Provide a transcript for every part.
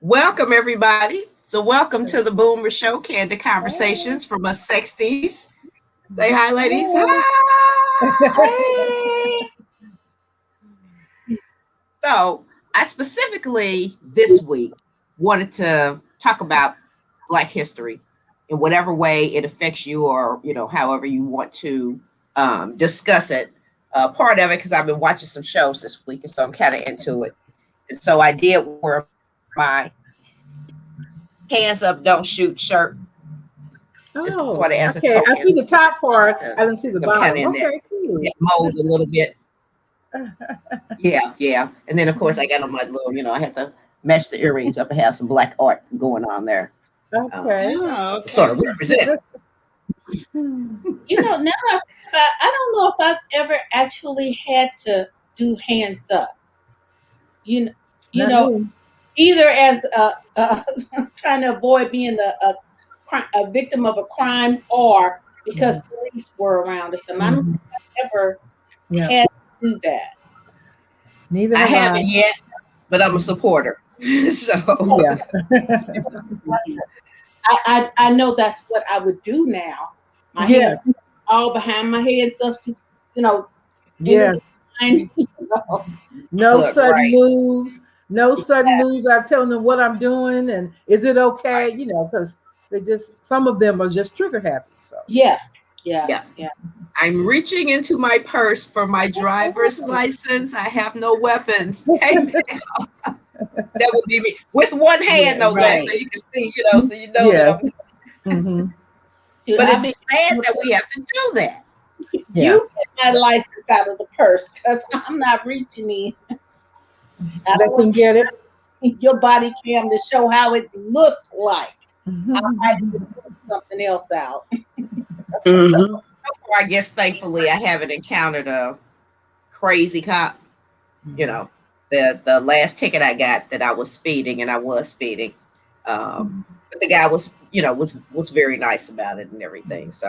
Welcome, everybody. So, welcome to the boomrz Show, Candid Conversations from us Sexties. Say hi, ladies. Hey. Hi. So, I specifically this week wanted to talk about Black history in whatever way it affects you, or however you want to discuss it. Part of it because I've been watching some shows this week, and so I'm kind of into it. And so I did wear my hands up, don't shoot shirt, just sort of Oh, as a okay. token I see the top part. I didn't see because the I'm kind of bottom. in Okay, that cool. mode a little bit. Yeah. And then of course I got on my little, I had to match the earrings up and have some black art going on there. Okay. Oh, To sort of okay. represent. Now I don't know if I've ever actually had to do hands up. You, kn- you Not know, me. either as trying to avoid being a victim of a crime, or because Mhm. police were around or something. I don't Mhm. think I've ever Yeah. had to do that. Neither I have I. haven't yet, but I'm a supporter. So Yeah. I know that's what I would do now. My hands Yes. all behind my head, stuff just you know in the Yes. line. know. No look, sudden right. moves. No sudden moves. I'm telling them what I'm doing and is it okay? Because they just some of them are just trigger happy. So. Yeah, yeah, Yeah. yeah. I'm reaching into my purse for my driver's license. I have no weapons. Hey, man, that would be me. With one hand, Yeah. no less, Right. so you can see, so you know that I'm. Yes. Hmm. Dude, But I mean, it's sad that we have to do that. Yeah. you get my license out of the purse because I'm not reaching in. I They don't want can get it. your body cam to show how it looked like. I might be Mhm. putting something else out. So far, I guess thankfully I haven't encountered a crazy cop. You know, the last ticket I got that I was speeding, and I was speeding. But the guy was, was very nice about it and everything. So,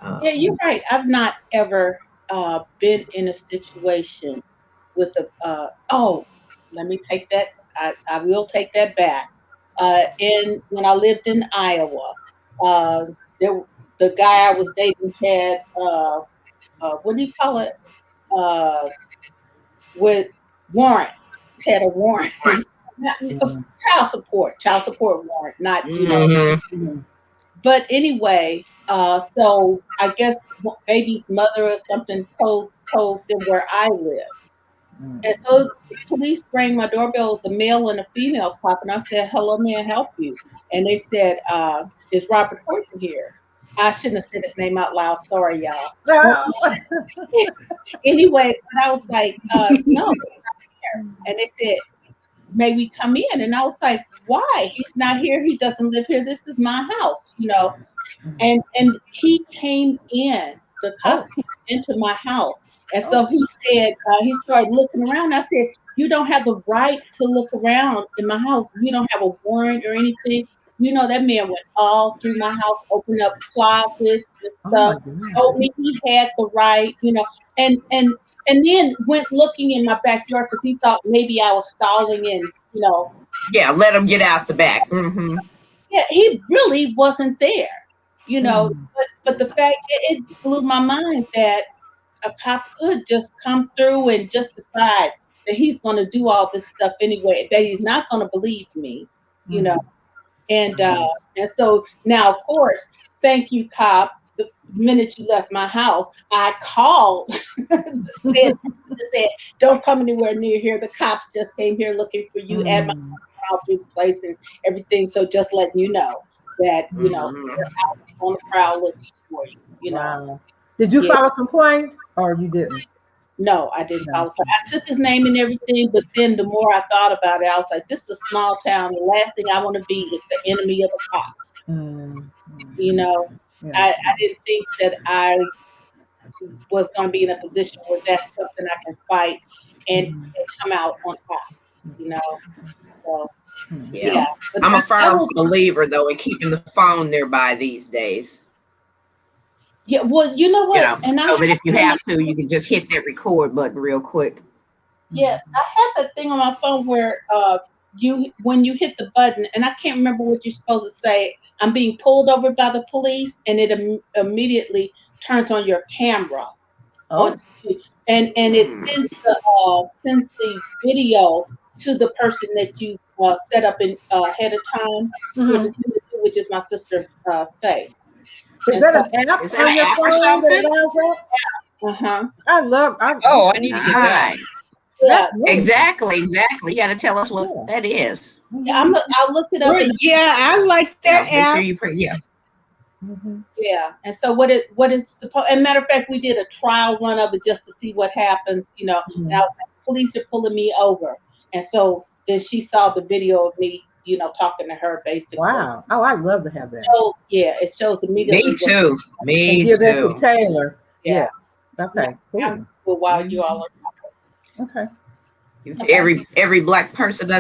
Yeah, um, you're right. I've not ever been in a situation with a. Oh, let me take that. I will take that back. In when I lived in Iowa, uh, there the guy I was dating had what do you call it? Uh, with warrant, had a warrant. Not, child support warrant, not mhm. But anyway, so I guess baby's mother or something told them where I live. And so the police rang my doorbell. It was a male and a female cop, and I said, "Hello, may I help you?" And they said, "Is Robert Horton here?" I shouldn't have said his name out loud. Sorry, y'all. But anyway, but I was like, "No," and they said, "May we come in?" And I was like, "Why? He's not here. He doesn't live here. This is my house." And he came in. The cop Oh. came into my house, and so Oh. he said he started looking around. I said, "You don't have the right to look around in my house. You don't have a warrant or anything." That man went all through my house, opened up closets and Oh my stuff, God. told me he had the right, and and and then went looking in my backyard because he thought maybe I was stalling in. Yeah, let him get out the back. Yeah, he really wasn't there, you know. Mm. But the fact it blew my mind that a cop could just come through and just decide that he's going to do all this stuff anyway, that he's not going to believe me, you know. Mm. And so now, of course, thank you, cop. The minute you left my house, I called said, "Don't come anywhere near here. The cops just came here looking for you at my Mm. out through the place and everything. So just letting you know that they're Hmm. out on the prowl looking for you. Wow. Did you Yeah, file a complaint or you didn't? no, I didn't No. follow. I took his name and everything, but then the more I thought about it, I was like, this is a small town. The last thing I want to be is the enemy of the cops. Mm. You Mm. know, Yeah. I didn't think that I was going to be in a position where that's something I can fight and Mhm. come out on top. You know, so Mhm. Yeah. yeah, but I'm a that firm was believer though in keeping the phone nearby these days. yeah. Well, you know what? And I So that if you had have to, you can just hit that record button real quick. Yeah, Mhm. I had that thing on my phone where when you hit the button, and I can't remember what you're supposed to say. I'm being pulled over by the police, and it immediately turns on your camera. On Oh. and it sends the video to the person that you set up in ahead of time for to Mhm. send it to, which is my sister Faye. Is And that so, an app Is that on an your app or phone that something? allows that? uh-huh, I love. Oh, I need to get that. Nice. yeah, That's really Exactly, exactly. You got to tell us what cool. that is. yeah, I looked it up, Well, and yeah, I like You know, that make sure app. you put, yeah. Mhm. yeah, and so what it's supposed. And matter of fact, we did a trial run of it just to see what happens, and I Mhm. was like, police are pulling me over, and so then she saw the video of me, talking to her basically. Wow. Oh, I'd love to have that. Yeah, it shows Me immediately what. too. And Me give that to too. Taylor. Yeah, Yes. yeah. Okay. I'll Cool. do it while you all are. Okay. Give it to every black person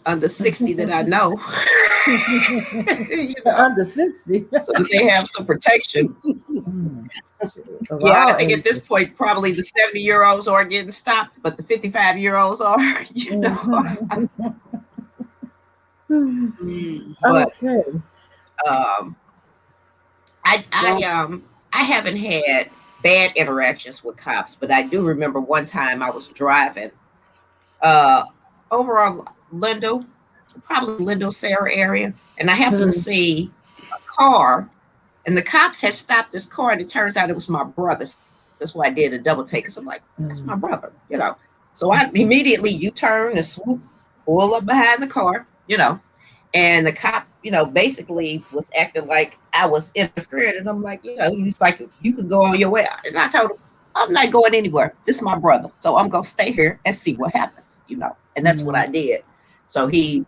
under 60 that I know. You know, Under 60. so that they have some protection. Mm. Of Yeah, I all think at this ages. point probably the 70-year-olds aren't getting stopped, but the 55-year-olds are, Mhm. But Okay. um I haven't had bad interactions with cops, but I do remember one time I was driving uh over on Lindo, probably Lindo Sarah area, and I happened to Mhm. see a car, and the cops had stopped this car, and it turns out it was my brother's. That's why I did a double take, because I'm like, that's my brother. So I immediately U-turn and swoop, pull up behind the car, and the cop, basically was acting like I was interfering. And I'm like, he was like, you could go on your way. And I told him, I'm not going anywhere. This is my brother. So I'm going to stay here and see what happens. And that's what Mhm. I did. So he,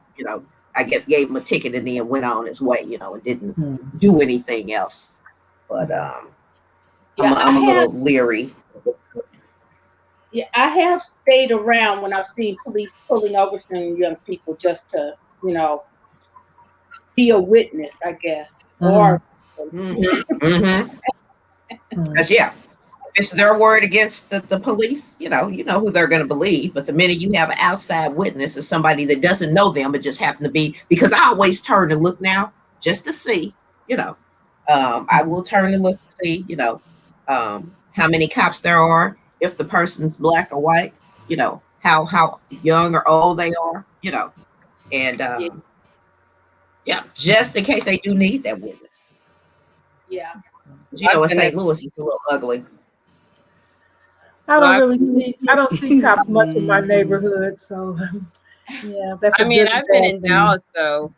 I guess gave him a ticket and then went on his way, and didn't Mhm. do anything else. But Yeah, I'm a little leery. I have stayed around when I've seen police pulling over some young people just to, you know, be a witness, I guess. Or Mhm. Mm-hmm. Mhm. Because yeah, if it's their word against the police, you know who they're going to believe. But the minute you have an outside witness, is somebody that doesn't know them, but just happen to be, because I always turn and look now just to see, you know, I will turn and look to see, how many cops there are, if the person's black or white, how young or old they are, and yeah, yeah, just in case they do need that witness. yeah. I've In been in, St. Louis, it's a little ugly. I well, don't I've, really see. I don't see cops much in my neighborhood, so yeah, that's I a mean, good and I've been bad in thing. Dallas though,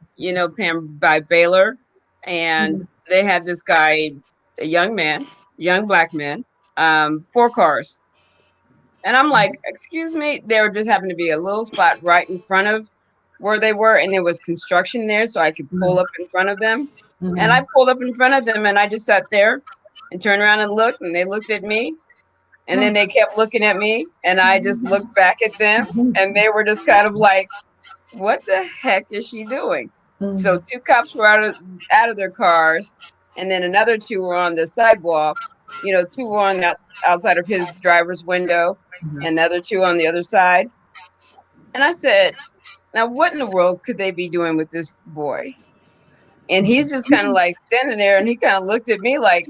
Pam, by Baylor, and Mhm. they had this guy, a young man, young black man, 4 cars. And I'm like, excuse me, there just happened to be a little spot right in front of where they were, and there was construction there, so I could pull Mhm. up in front of them. And I Mhm. pulled up in front of them, and I just sat there and turned around and looked, and they looked at me, and then they kept looking at me, and I just looked back at them, and they were just kind of like, what the heck is she doing? So Mhm. 2 cops were out of their cars, and then another 2 were on the sidewalk. 2 were on the outside of his driver's window, Mhm. and the other 2 on the other side. And I said, "Now, what in the world could they be doing with this boy?" And he's just kind of like standing there, and he kind of looked at me like,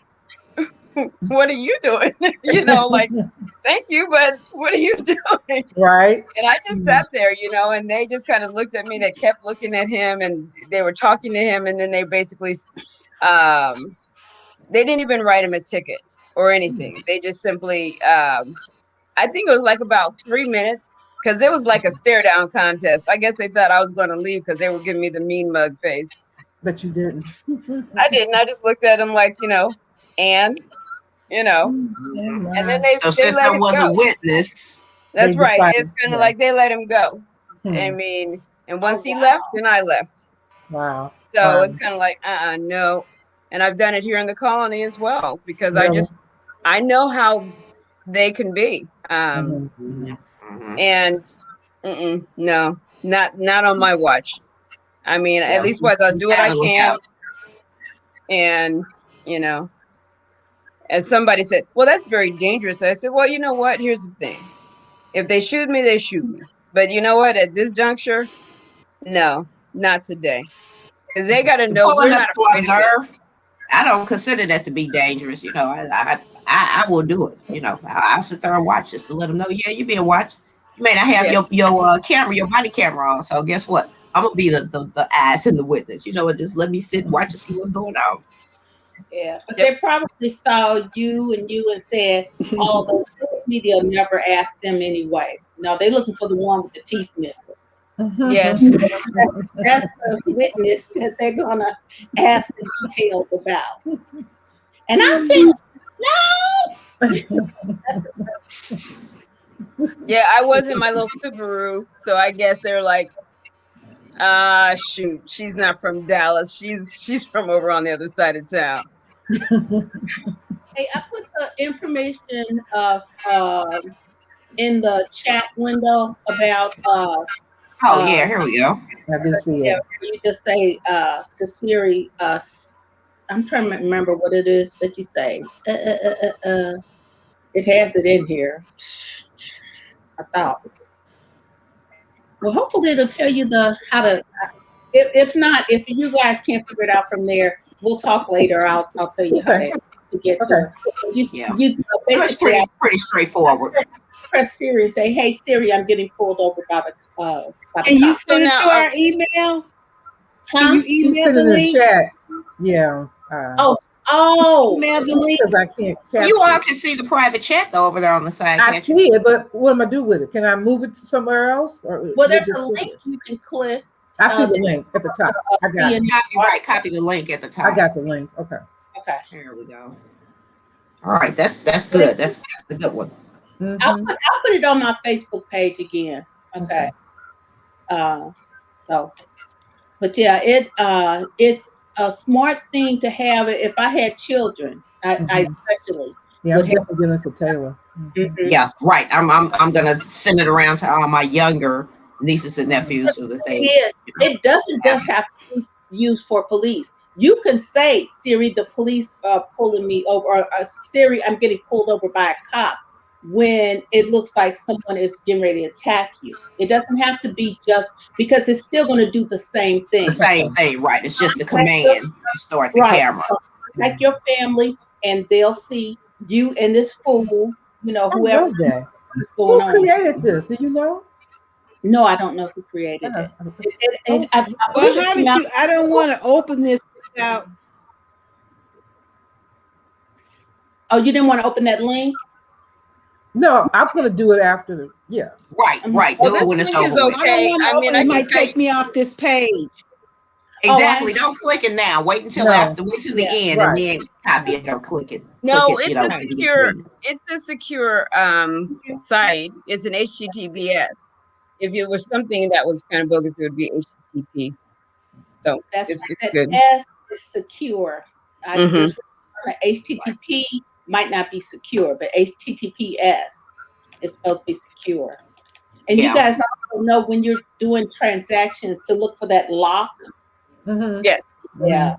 "What are you doing?" Like, "Thank you, but what are you doing?" Right. And I just sat there, and they just kind of looked at me. They kept looking at him, and they were talking to him, and then they basically, um, they didn't even write him a ticket or anything. They just simply, I think it was like about 3 minutes, because it was like a stare down contest. I guess they thought I was going to leave because they were giving me the mean mug face. But you didn't. I didn't. I just looked at him like, and, you know, Oh Mhm. and then my. So they since let there him was a go. witness, They That's right. decided. It's kind of Yeah. like they let him go. I Hmm. mean, and Oh once he left, wow. then I left. Wow. So Wow. it's kind of like, no. And I've done it here in the colony as well, because Really. I know how they can be. Mhm. Mhm. Mhm. And no, not on my watch. I mean, at So least was I'll you do what I gotta look can. out. And, you know, as somebody said, well, that's very dangerous. I said, well, you know what? Here's the thing. If they shoot me, they shoot me. But you know what? At this juncture, No, not today. Because they got to know we're Pulling up not to afraid of it. observe, I don't consider that to be dangerous. You know, I will do it. You know, I'll sit there and watch just to let them know, yeah, you're being watched. You may not have Yeah. your camera, your body camera on. So guess what? I'm gonna be the eyes and the witness. You know, and just let me sit and watch and see what's going on. Yeah, but Yep. they probably saw you and said, "Oh, the social media never asked them anyway." No, they're looking for the one with the teeth missing. Yes. That's the witness that they're gonna ask the details about. And I said, Yeah, I was in my little Subaru, so I guess they're like, shoot, she's not from Dallas. She's from over on the other side of town. "Hey, I put the information in the chat window about Oh yeah, here we go. I do see yeah, it. you just say to Siri, I'm trying to remember what it is that you say. It has it in here. I thought. Well, hopefully it'll tell you how to. If not, if you guys can't figure it out from there, we'll talk later. I'll tell you how to get to it. Yeah. You It looks basically pretty straightforward. press Siri and say, "Hey Siri, I'm getting pulled over by the Can you cops." send it now, to our email? Huh? Can you You email send the it in the link? chat. Yeah. Email the link. Because I can't capture You all it. can see the private chat though over there on the side. I Can't you? see it, but what am I do with it? Can I move it to somewhere else? Or Well, there's a link you can click. I see the link at the top. I got it. Copy the link at the top. I got the link. Okay. Okay. There we go. All right, that's good. That's the good one. Mhm. I'll put it on my Facebook page again. Okay. So, but yeah, it's a smart thing to have. If I had children, I especially. Yeah, I'm would have- definitely giving it to Taylor. Mhm. Yeah, right. I'm gonna send it around to all my younger nieces and nephews so that they. Yes, it doesn't just have to be used for police. You can say, Siri, the police are pulling me over, or Siri, I'm getting pulled over by a cop, when it looks like someone is getting ready to attack you. It doesn't have to be just because it's still going to do the same thing. The same thing, right? It's just the command to start the camera. So, like your family, and they'll see you and this fool, whoever I love that. is going on. Who created this? Do you know? No, I don't know who created it. And I Well, believe it how did came you? I don't want to open this without. Oh, you didn't want to open that link? No, I'm gonna do it after the Right. Well, Do it this when it's link is over. with. I don't want to open. I It can might tell take me off this page. Exactly. Don't click it now. Wait until after. Wait till the end, right. and then copy it or click it. No, click it, it's a secure. It's a secure site. It's an HTTPS. If it was something that was kind of bogus, it would be HTTP. So That's it's that good. S is secure. I Mhm. just HTTP might not be secure, but HTTPS is supposed to be secure. And you guys also know when you're doing transactions to look for that lock. Yes. Yeah.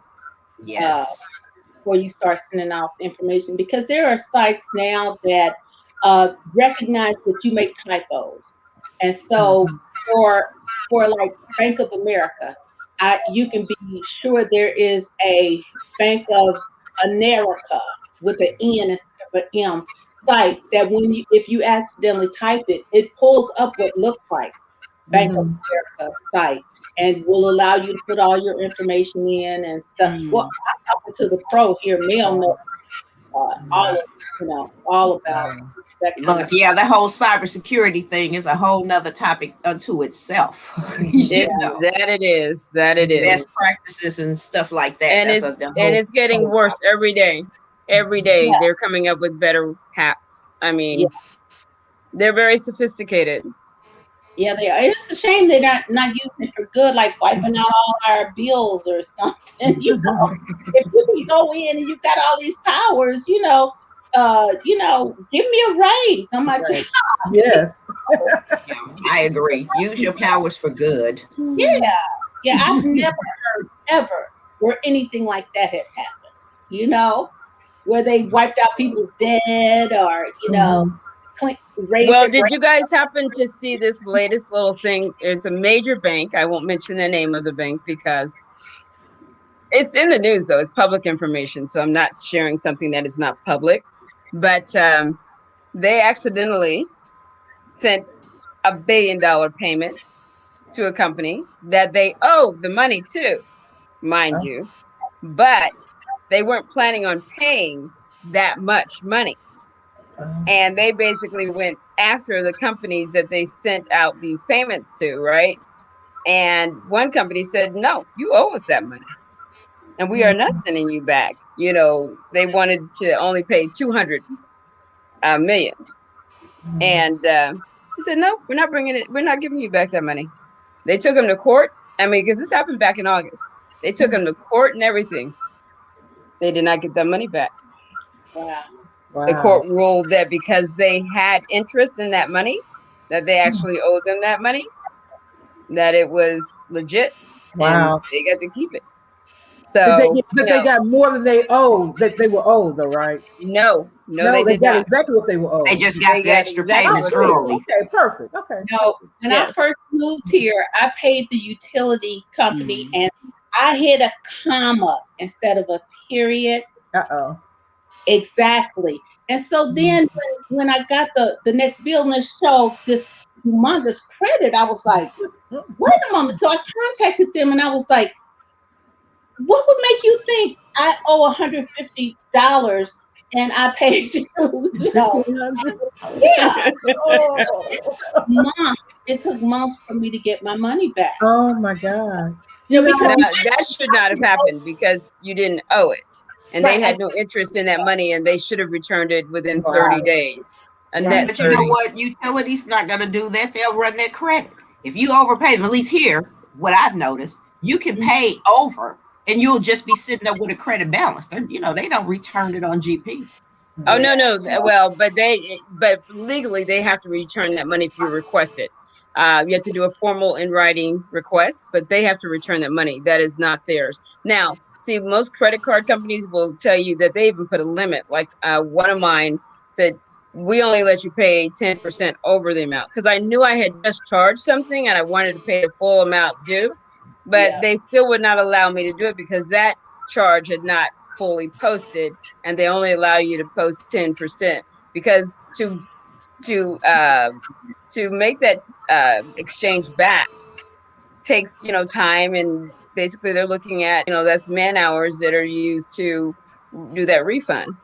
Yes. Before you start sending out information, because there are sites now that recognize that you make typos, and so for like Bank of America, you can be sure there is a Bank of America with an N instead of an M site that if you accidentally type it, it pulls up what looks like Bank of America site and will allow you to put all your information in and stuff. Well, I'm talking to the pro here, Mel knows all about that kind Look, of the whole cybersecurity thing is a whole nother topic unto itself. That it is. Best practices and stuff like that. And it's getting worse every day. Every day they're coming up with better hacks. I mean, they're very sophisticated. Yeah, they are. It's a shame they're not using it for good, like wiping out all our bills or something. If you can go in and you've got all these powers, give me a raise. I'm like, yes. I agree. Use your powers for good. Yeah. I've never heard ever where anything like that has happened. Where they wiped out people's dead or raise Well, their did you guys happen to see this latest little thing? It's a major bank. I won't mention the name of the bank because it's in the news, though. It's public information, so I'm not sharing something that is not public. But they accidentally sent $1 billion payment to a company that they owe the money to, mind you, but they weren't planning on paying that much money. And they basically went after the companies that they sent out these payments to, right? And one company said, no, you owe us that money. And we are not sending you back. You know, they wanted to only pay 200 million. And he said, no, we're not bringing it. We're not giving you back that money. They took him to court. I mean, because this happened back in August. They took him to court and everything. They did not get that money back. wow. The court ruled that because they had interest in that money, that they actually owed them that money, that it was legit, and they got to keep it. So, but they got more than they owed. That they were owed, though, right? No, they they did got not. exactly what they were owed. They just got the extra payments early. Okay, perfect. Okay. No, when I first moved here, I paid the utility company, and I hit a comma instead of a period. Exactly. And so then when I got the next bill and it showed this humongous credit, I was like, wait a moment. So I contacted them and I was like, what would make you think I owe $150 and I paid you, yeah. Months. It took months for me to get my money back. Oh my God. Because that should not have happened because you didn't owe it. And they had no interest in that money, and they should have returned it within 30 days. But you know what? Utilities not going to do that. They'll run that credit. If you overpay them, at least here, what I've noticed, you can pay over, and you'll just be sitting there with a credit balance. They don't return it on GP. Oh no. Well, but legally they have to return that money if you request it. You have to do a formal in writing request, but they have to return that money. That is not theirs. Now, see, most credit card companies will tell you that they even put a limit. Like one of mine said, we only let you pay 10% over the amount, because I knew I had just charged something and I wanted to pay the full amount due, but they still would not allow me to do it because that charge had not fully posted, and they only allow you to post 10%, because to make that exchange back takes time, and basically they're looking at that's man hours that are used to do that refund,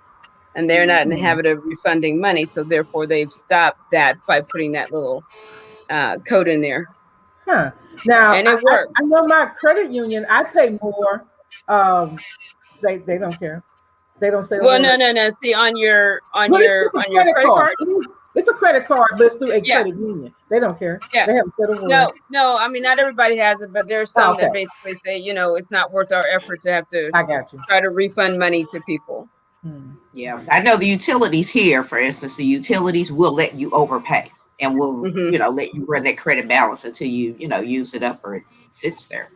and they're not in the habit of refunding money, so therefore they've stopped that by putting that little code in there. Now, and it works. I know my credit union, I pay more. They don't care. They don't say. Well, no. See, on your credit card. It's a credit card, but it's through a credit union. They don't care. Yeah. They haven't said a word. No. I mean, not everybody has it, but there's some that basically say, it's not worth our effort to have to try to refund money to people. Yeah, I know the utilities here, for instance, the utilities will let you overpay and will, let you run that credit balance until you, use it up or it sits there.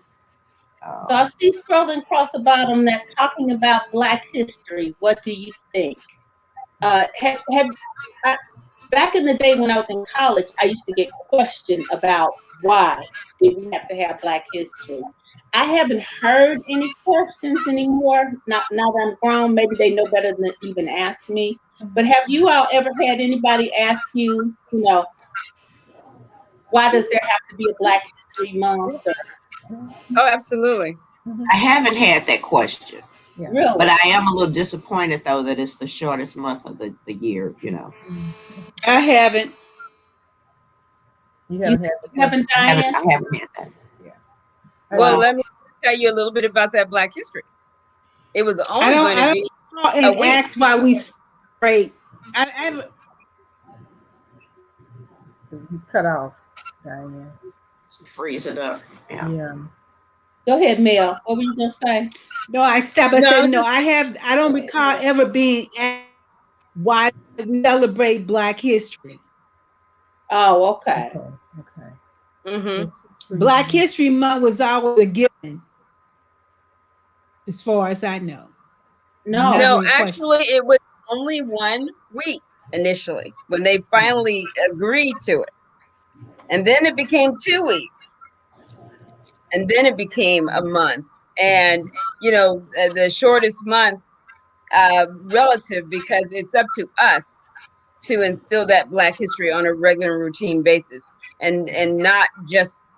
So I see scrolling across the bottom that talking about Black history. What do you think? Back in the day when I was in college, I used to get questioned about why did we have to have Black history. I haven't heard any questions anymore. Now that I'm grown, maybe they know better than even ask me. But have you all ever had anybody ask you, why does there have to be a Black History Month? Oh, absolutely. I haven't had that question. Yeah. Really? But I am a little disappointed, though, that it's the shortest month of the year, I haven't. You haven't had Diane? I haven't had that. Yeah. Well, let me tell you a little bit about that Black history. It was only going to be a week. Ask why we celebrate. You cut off, Diane. Freeze it up. Yeah. Go ahead, Mel. What were you gonna say? No, I stopped. I said no. I don't recall ever being asked why we celebrate Black history. Oh, okay. Mm-hmm. Black History Month was always a given, as far as I know. No, actually, it was only 1 week. initially when they finally agreed to it. And then it became 2 weeks. And then it became a month. And, the shortest month relative, because it's up to us to instill that Black history on a regular routine basis, and not just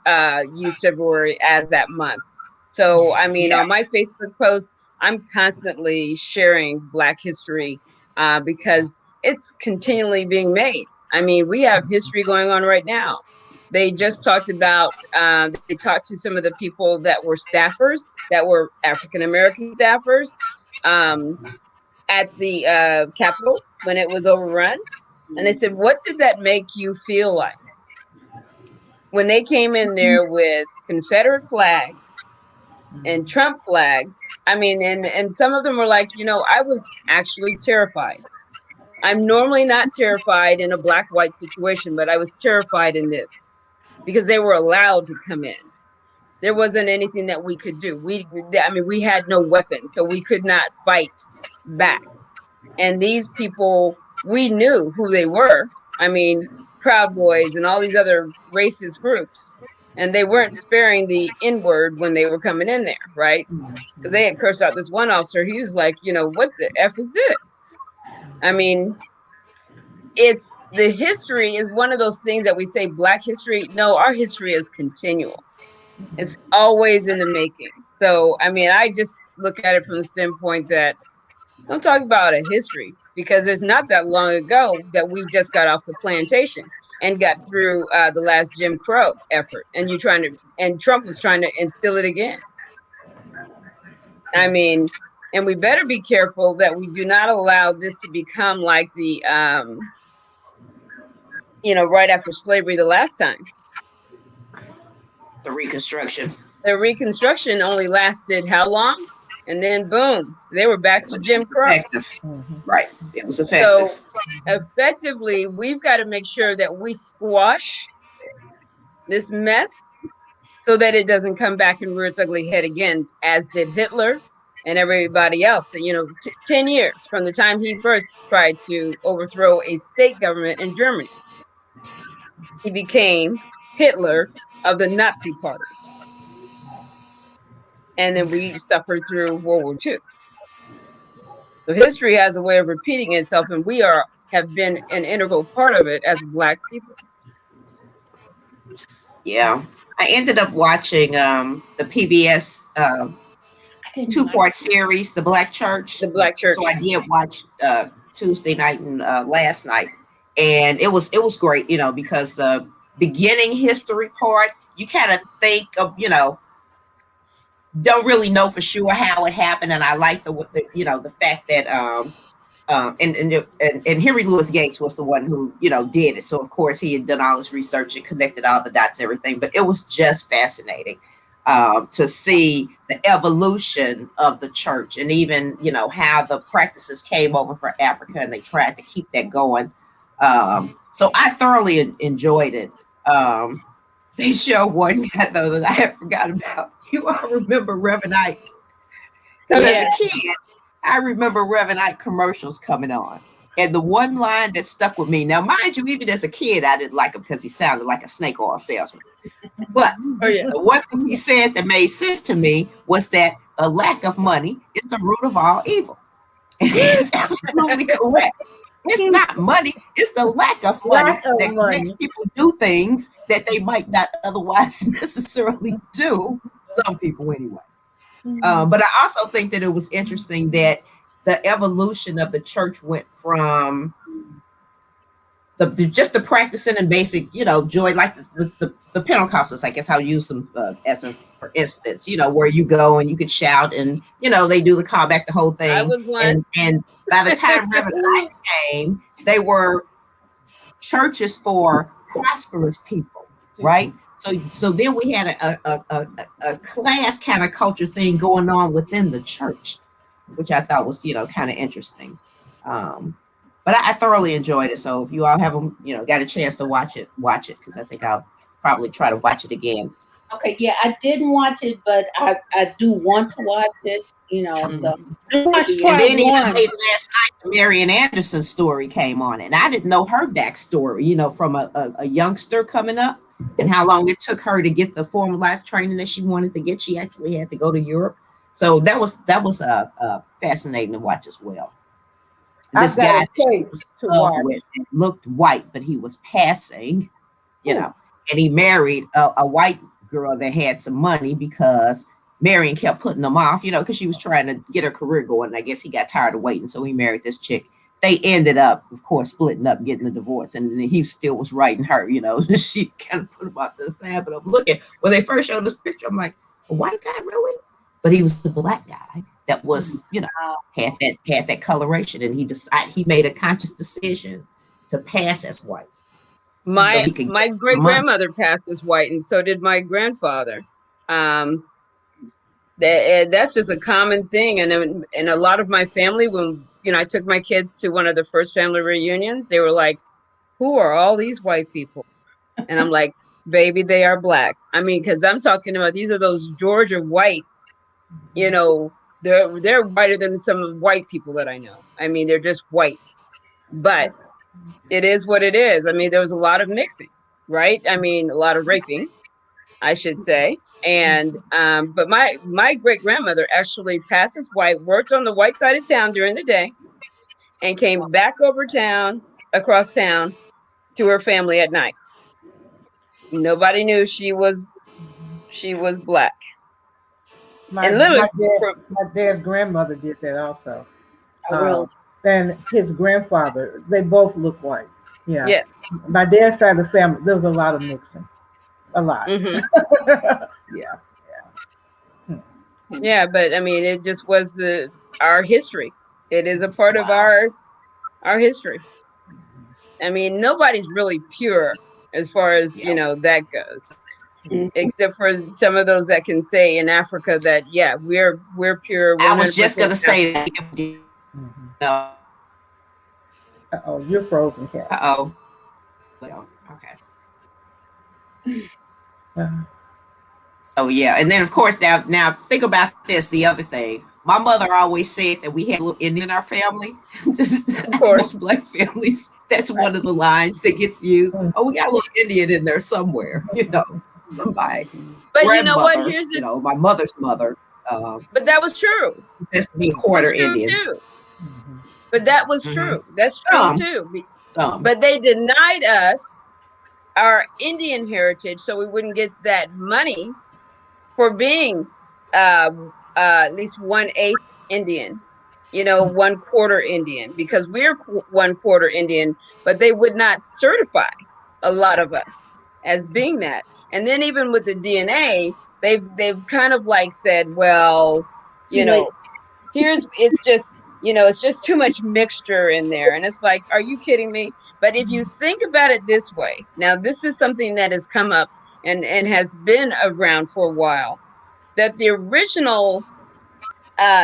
use February as that month. So I mean, Yeah. on my Facebook posts, I'm constantly sharing Black history because it's continually being made. I mean, we have history going on right now. They just talked about, they talked to some of the people that were staffers, that were African American staffers, um, at the Capitol when it was overrun. And they said, what did that make you feel like? When they came in there with Confederate flags and Trump flags. I mean, and some of them were like, I was actually terrified. I'm normally not terrified in a black white situation, but I was terrified in this because they were allowed to come in. There wasn't anything that we could do. We had no weapon, so we could not fight back. And these people, we knew who they were. I mean, Proud Boys and all these other racist groups. And they weren't sparing the N word when they were coming in there, right? Because they had cursed out this one officer. He was like, what the F is this? I mean, it's the history is one of those things that we say Black history. No, our history is continual. It's always in the making. So, I mean, I just look at it from the standpoint that don't talk about a history, because it's not that long ago that we just got off the plantation and got through the last Jim Crow effort, and Trump was trying to instill it again. I mean, and we better be careful that we do not allow this to become like the, right after slavery the last time. The Reconstruction. The Reconstruction only lasted how long? And then boom, they were back to Jim Crow. Effective. Right. It was effective. So effectively, we've got to make sure that we squash this mess so that it doesn't come back and rear its ugly head again, as did Hitler and everybody else. That 10 years from the time he first tried to overthrow a state government in Germany, he became Hitler of the Nazi Party. And then we suffered through World War II. So history has a way of repeating itself, and we have been an integral part of it as Black people. Yeah. I ended up watching the PBS 2-part series, The Black Church. The Black Church. So I did watch Tuesday night and last night, and it was great, because the beginning history part, you kind of think of, don't really know for sure how it happened, and I like the fact that and Henry Louis Gates was the one who did it, so of course he had done all his research and connected all the dots, everything. But it was just fascinating to see the evolution of the church, and even how the practices came over from Africa, and they tried to keep that going. So I thoroughly enjoyed it. They show one guy though that I had forgotten about. You all remember Reverend Ike? Because as a kid, I remember Reverend Ike commercials coming on. And the one line that stuck with me, now mind you, even as a kid, I didn't like him because he sounded like a snake oil salesman. But the one thing he said that made sense to me was that the lack of money is the root of all evil. And he's absolutely correct. It's not money, it's the lack of money that makes people do things that they might not otherwise necessarily do. Some people anyway. But I also think that it was interesting that the evolution of the church went from just the practicing and basic, joy, like the Pentecostals, I guess I'll use them for instance, where you go and you could shout and, they do the call back, the whole thing. I was one. And by the time Reverend Ike came, they were churches for prosperous people, right? So then we had a class kind of culture thing going on within the church, which I thought was, kind of interesting. But I thoroughly enjoyed it. So if you all haven't, got a chance to watch it, because I think I'll probably try to watch it again. Okay, yeah, I didn't watch it, but I do want to watch it. You know, so I it'll watched be And part then even one. late last night, the Marian Anderson story came on, and I didn't know her backstory. From a youngster coming up, and how long it took her to get the formalized training that she wanted to get. She actually had to go to Europe, so that was fascinating to watch as well. This I've got guy a that she tape was to in love watch. with looked white, but he was passing, you Ooh, know, and he married a white girl that had some money because Marion kept putting him off, because she was trying to get her career going. And I guess he got tired of waiting, so he married this chick. They ended up, of course, splitting up, getting a divorce, and he still was writing her. She kind of put him off to the side. But I'm looking when they first showed this picture, I'm like, a white guy, really? But he was a black guy that was, had that coloration, and he made a conscious decision to pass as white so My he could my get great money. grandmother passed as white, and so did my grandfather. Um, that's just a common thing, and a lot of my family, when I took my kids to one of the first family reunions, they were like, "Who are all these white people?" And I'm like, "Baby, they are black." I mean, because I'm talking about these are those Georgia white, you know, they're whiter than some white people that I know. I mean, they're just white, but it is what it is. I mean, there was a lot of mixing, right? I mean, a lot of raping, I should say. And but my great grandmother actually passed as white, worked on the white side of town during the day, and came back over town, across town, to her family at night. Nobody knew she was black. my And my literally, dad for, my dad's grandmother did that also. I really. And his grandfather, they both look white. Yeah. yes, My dad's side of the family, there was a lot of mixing. A lot. hmm Yeah. yeah. But I mean, it just was our history. It is a part of Wow. our history. I mean, nobody's really pure as far as Yeah. that goes, Mhm. except for some of those that can say in Africa that yeah, we're pure I was just 100% gonna say that. Mm-hmm. Uh Oh, you're frozen, cat. oh. Okay. Uh, So yeah, and then of course now think about this. The other thing, my mother always said that we had a little Indian in our family. of course. Most black families, that's one of the lines that gets used. Oh, we got a little Indian in there somewhere. My But you know what? grandmother, my mother's mother, um, But that was true. has to be That's quarter true Indian. too. mhm. But that was Hmm. true. That's true Some, too. some. But they denied us our Indian heritage so we wouldn't get that money for being uh, at least 1/8 Indian, 1/4 Indian, because we're 1/4 Indian, but they would not certify a lot of us as being that. And then even with the DNA, they've kind of like said, well, Too you late. know, it's just too much mixture in there. And it's like, are you kidding me? But if you think about it this way, now this is something that has come up and has been around for a while, that the original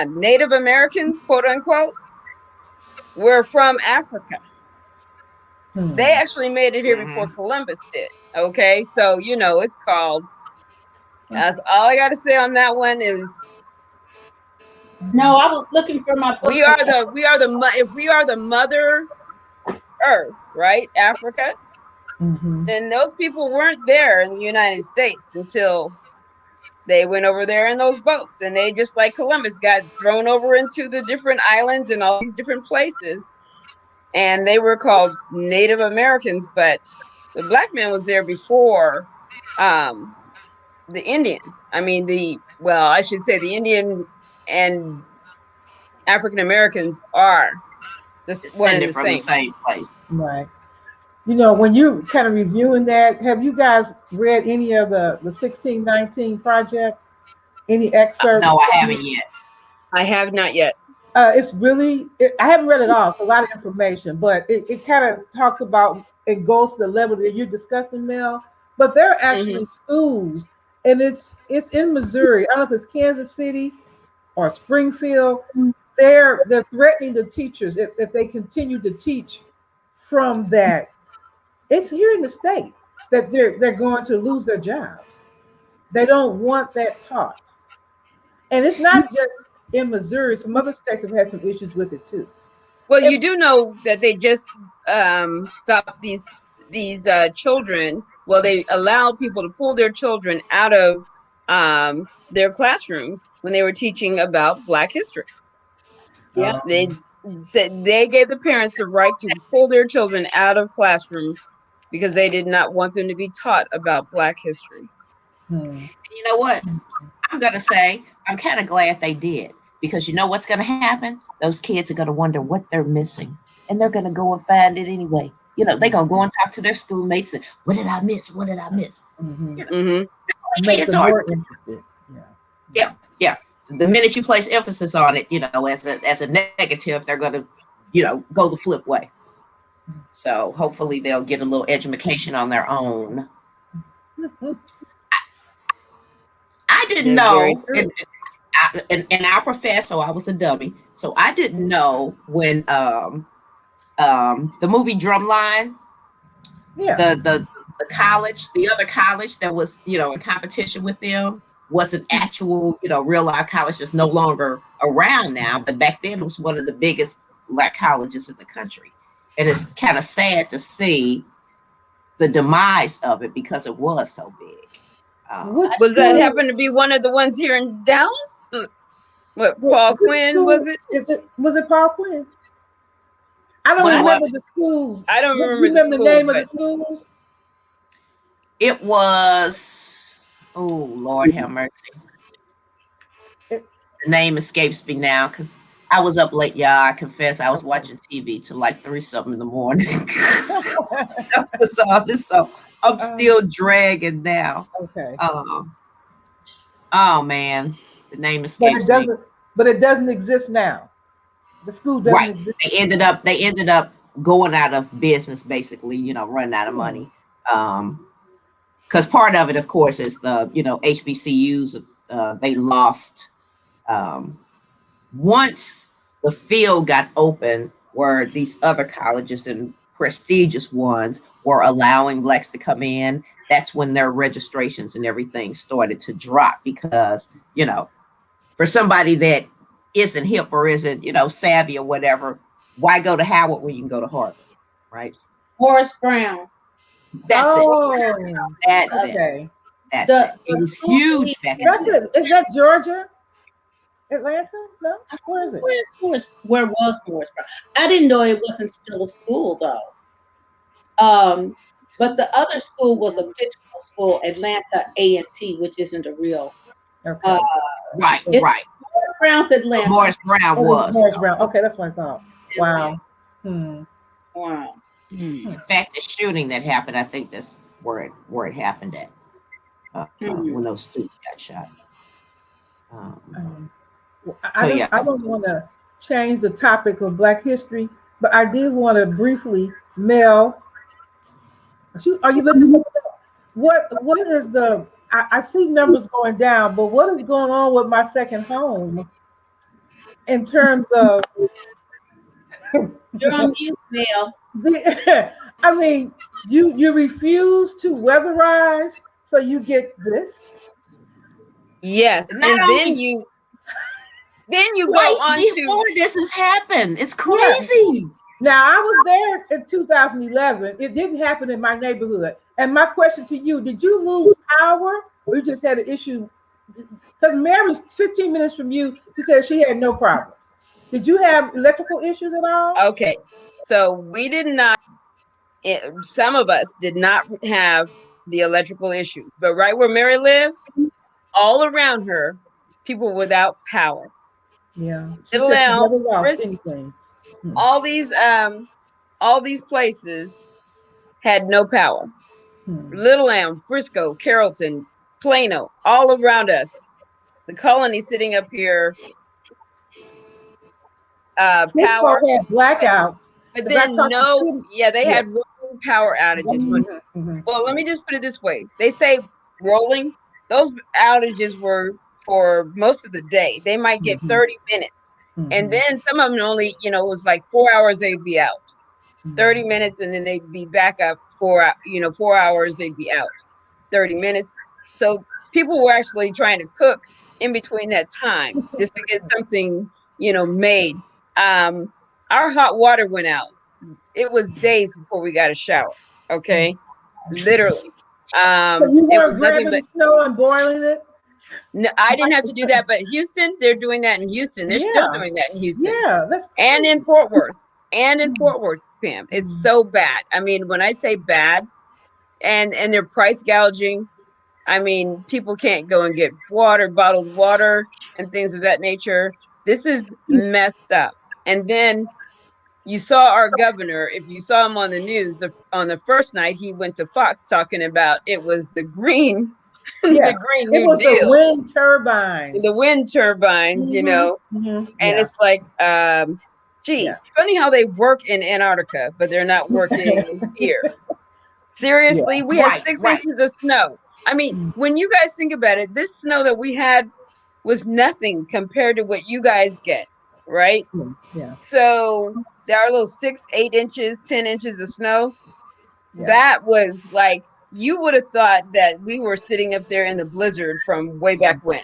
Native Americans, quote unquote, were from Africa. They Hmm. actually made it here Hmm. before Columbus did. Okay, so it's called. That's all I got to say on that one is No, I was looking for my book. we are if we are the mother Earth, right? Africa, Mm-hmm. then those people weren't there in the United States until they went over there in those boats, and they, just like Columbus, got thrown over into the different islands and all these different places, and they were called Native Americans. But the black man was there before um, the Indian. I mean, I should say the Indian and African Americans are one and Descended the from the same. same place. Right. When you kind of reviewing that, have you guys read any of the 1619 project? Any excerpts No, I from it? haven't yet. I have not yet. It's really, I haven't read it all. It's a lot of information, but it kind of talks about, it goes to the level that you're discussing, Mel. But there are Hmm. actually schools, and it's in Missouri. I don't know if it's Kansas City or Springfield. They're threatening the teachers if they continue to teach from that. It's here in the state that they're going to lose their jobs. They don't want that taught. And it's not just in Missouri. Some other states have had some issues with it too. Well, It, you do know that they just stopped these children. Well, they allowed people to pull their children out of their classrooms when they were teaching about Black history. Yeah. They said they gave the parents the right to pull their children out of classroom because they did not want them to be taught about Black history. hmm. You know what? I'm going to say I'm kind of glad they did, because you know what's going to happen? Those kids are going to wonder what they're missing, and they're going to go and find it anyway. You know, they're going to go and talk to their schoolmates and, what did I miss? What did I miss? Mm-hmm. You know, Mm-hmm. Make kids them are. more interested. Yeah. Yeah, yeah. The minute you place emphasis on it, you know, as a negative, they're going to, you know, go the flip way. So hopefully they'll get a little education on their own. I didn't That's very know, true. and our professor, I was a dummy, so I didn't know when the movie Drumline, Yeah. the college, the other college that was, you know, in competition with them, was an actual, you know, real life college that's no longer around now, but back then it was one of the biggest Black colleges in the country, and it's kind of sad to see the demise of it because it was so big. Which Was that school? happen to be one of the ones here in Dallas? What, Which Paul Quinn, school was it? was it Paul Quinn? I don't What it was? remember the schools. I don't You remember the remember the school, name of but the schools? It was, oh Lord have mercy. It, The name escapes me now because I was up late, y'all. I confess I was okay. watching TV till like 3 something in the morning. Stuff was on, so I'm still dragging now. Okay. Oh man, the name But it escapes me. doesn't. But it doesn't exist now. The school doesn't Right. exist. They ended up going out of business, basically, you know, running out of money. Because part of it, of course, is the, you know, HBCUs. They lost once the field got open, where these other colleges and prestigious ones were allowing Blacks to come in. That's when their registrations and everything started to drop, because, you know, for somebody that isn't hip or isn't, you know, savvy or whatever, why go to Howard when you can go to Harvard, right? Morris Brown. That's it. Oh, That's it. okay. That's it. It The was school huge back in That's the day. it. Is that Georgia? Atlanta? No? Where is it? where was Morris Brown? I didn't know it wasn't still a school though. But the other school was a fictional school, Atlanta A&T, which isn't a real. Okay. Uh, Right, it's right. Morris Brown's Atlanta. Morris Brown Oh, was. Morris Brown. Okay, that's what I thought. Wow. Atlanta. Wow. In fact, the shooting that happened, I think that's where it happened at, when those students got shot. Well, So, I don't. yeah. I don't want to change the topic of Black History, but I did want to briefly, Mel. Are you looking? What is the? I see numbers going down, but what is going on with my second home in terms of? You're on mute, Mel. I mean, you refuse to weatherize, so you get this. yes, Not and only then you go twice on before to this has happened. It's Yeah. crazy. Now, I was there in 2011. It didn't happen in my neighborhood. And my question to you, did you lose power or you just had an issue? Because Mary's 15 minutes from you. She said she had no problems. Did you have electrical issues at all? okay. So we did not. Some of us did not have the electrical issues, but right where Mary lives, all around her, people without power. Yeah. She Little said she Elm, never lost Frisco, anything. all these places had no power. Little Elm, Frisco, Carrollton, Plano, all around us. The colony sitting up here, Frisco power, had blackouts. but 'Cause I then talked to no, Kitty. yeah, they Yeah. had rolling power outages. Well, let me just put it this way. They say rolling, those outages were for most of the day. They might get 30 minutes. And then some of them only, it was like 4 hours they'd be out. 30 minutes and then they'd be back up 4 hours they'd be out. 30 minutes. So people were actually trying to cook in between that time just to get something, made. Um, our hot water went out. It was days before we got a shower. Okay, literally. So you It was weren't nothing grabbing but the snow and boiling it? no, I didn't have to do that. But Houston, they're doing that in Houston. They're still Yeah, doing that in Houston yeah, that's and in crazy. Fort Worth and in Fort Worth, Pam. It's so bad. I mean, when I say bad, and they're price gouging. I mean, people can't go and get water, bottled water, and things of that nature. This is messed up. And then you saw our governor, if you saw him on the news, on the first night, he went to Fox talking about it was the green, the Yes, Green it New was the Deal, wind turbines. the wind turbines, and Yeah, it's like, gee, yeah. funny how they work in Antarctica, but they're not working here. Yeah. Seriously, we had Right, six right. inches of snow. I mean, when you guys think about it, this snow that we had was nothing compared to what you guys get, right? Yeah, So there are little 6, 8 inches, 10 inches of snow. yeah. That was like you would have thought that we were sitting up there in the blizzard from way back when.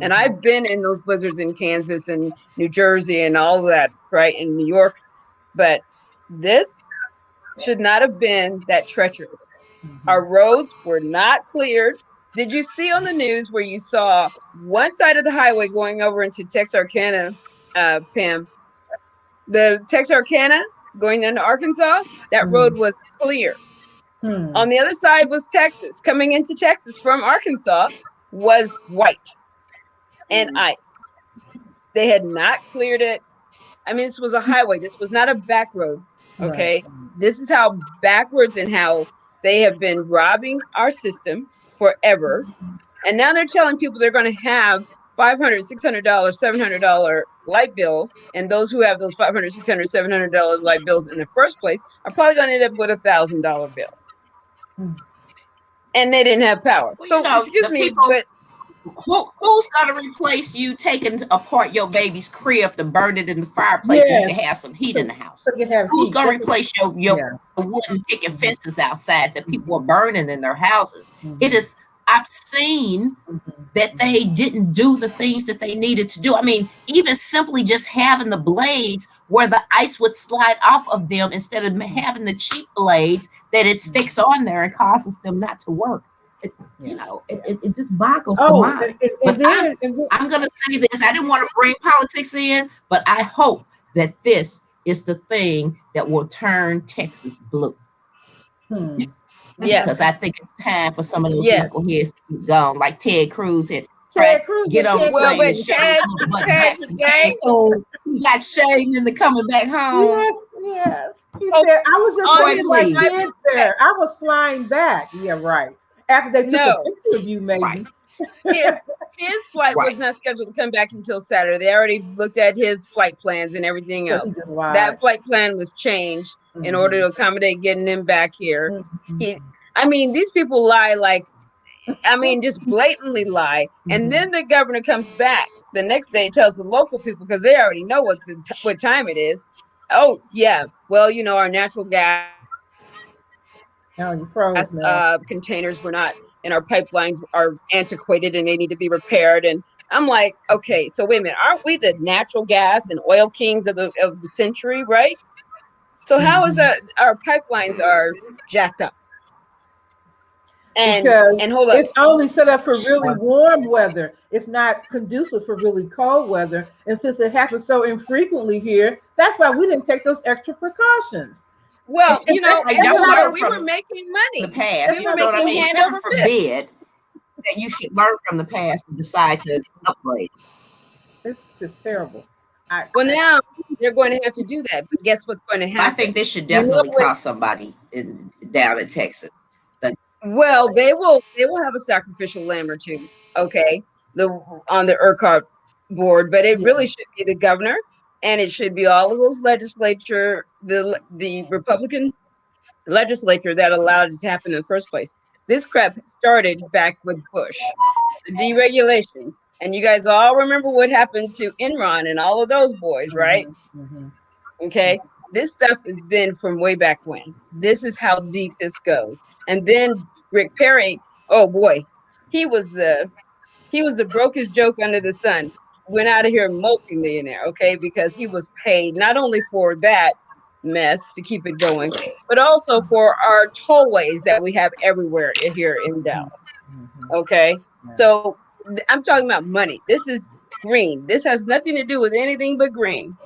And Mhm. I've been in those blizzards in Kansas and New Jersey and all of that, right? In New York. But this should not have been that treacherous. Our roads were not cleared. Did you see on the news where you saw one side of the highway going over into Texarkana, Pam? The Texarkana going into Arkansas, that road was clear. Hmm. On the other side was Texas. Coming into Texas from Arkansas was white and ice. They had not cleared it. I mean, this was a highway. This was not a back road. Right. Okay. This is how backwards and how they have been robbing our system forever. And now they're telling people they're going to have $500, $600, $700 light bills. And those who have those $500, $600, $700 light bills in the first place are probably going to end up with $1,000 bill. Hmm. And they didn't have power. Well, So, excuse the me, people, but who's going to replace you taking apart your baby's crib to burn it in the fireplace so you can Yes. have some heat in the house? So you can have Who's heat. going to That's replace your yeah. wooden picket fences outside that people are burning in their houses? It Mhm. is obscene that they didn't do the things that they needed to do. I mean, even simply just having the blades where the ice would slide off of them instead of having the cheap blades that it sticks on there and causes them not to work. It, Yeah. it just boggles the Oh, mind. and But then I'm going to say this. I didn't want to bring politics in, but I hope that this is the thing that will turn Texas blue. hmm. Because I yes, think it's time for some of those yes. knuckleheads to be gone, like Ted Cruz had tried Ted Cruz get and on the Ted Well, plane but and Cruz. shut his Ted, little butt Ted back to today, Cancun. He got shamed into coming back home. Yes, yes. He oh, said, I was just on Boy, his taking my please. private kids jet. there. I was flying back. Yeah, right. After they took a No, picture of you, Right, maybe. his flight was right. not scheduled to come back until Saturday. They already looked at his flight plans and everything So he else. just That lied. flight plan was changed in order Mhm. to accommodate getting him back here. Mhm. He, I mean, these people lie like, I mean, just blatantly lie. And then the governor comes back the next day, tells the local people because they already know what time it is. Oh yeah, well, our natural gas Oh, you froze, Mel. containers were not, and our pipelines are antiquated and they need to be repaired. And I'm like, okay, so wait a minute, aren't we the natural gas and oil kings of the century, right? So how is Mhm. that our pipelines are jacked up? And Because and hold up, it's only set up for really warm weather. It's not conducive for really cold weather. And since it happens so infrequently here, that's why we didn't take those extra precautions. well, That's, Hey, that's don't not learn a we were from making the money. past. that's We You were not know what I a making mean? hand Heaven over fist. forbid that you should learn from the past and decide to upgrade. it's just terrible. I, Well, I now they're going to have to do that. But guess what's going to I happen? think this should You know definitely what? cost somebody down in Texas. The Well, they will have a sacrificial lamb or two, okay, the on the ERCOT board, but it yeah. really should be the governor, and it should be all of those legislature, the Republican legislature that allowed it to happen in the first place. This crap started back with Bush, the deregulation, and you guys all remember what happened to Enron and all of those boys, right? Mhm, mhm. Okay. This stuff has been from way back when. This is how deep this goes. And then Rick Perry, oh boy. he was the brokest joke under the sun. Went out of here multimillionaire, okay, because he was paid not only for that mess to keep it going, but also for our tollways that we have everywhere here in Dallas. Okay, so I'm talking about money. This is green. This has nothing to do with anything but green.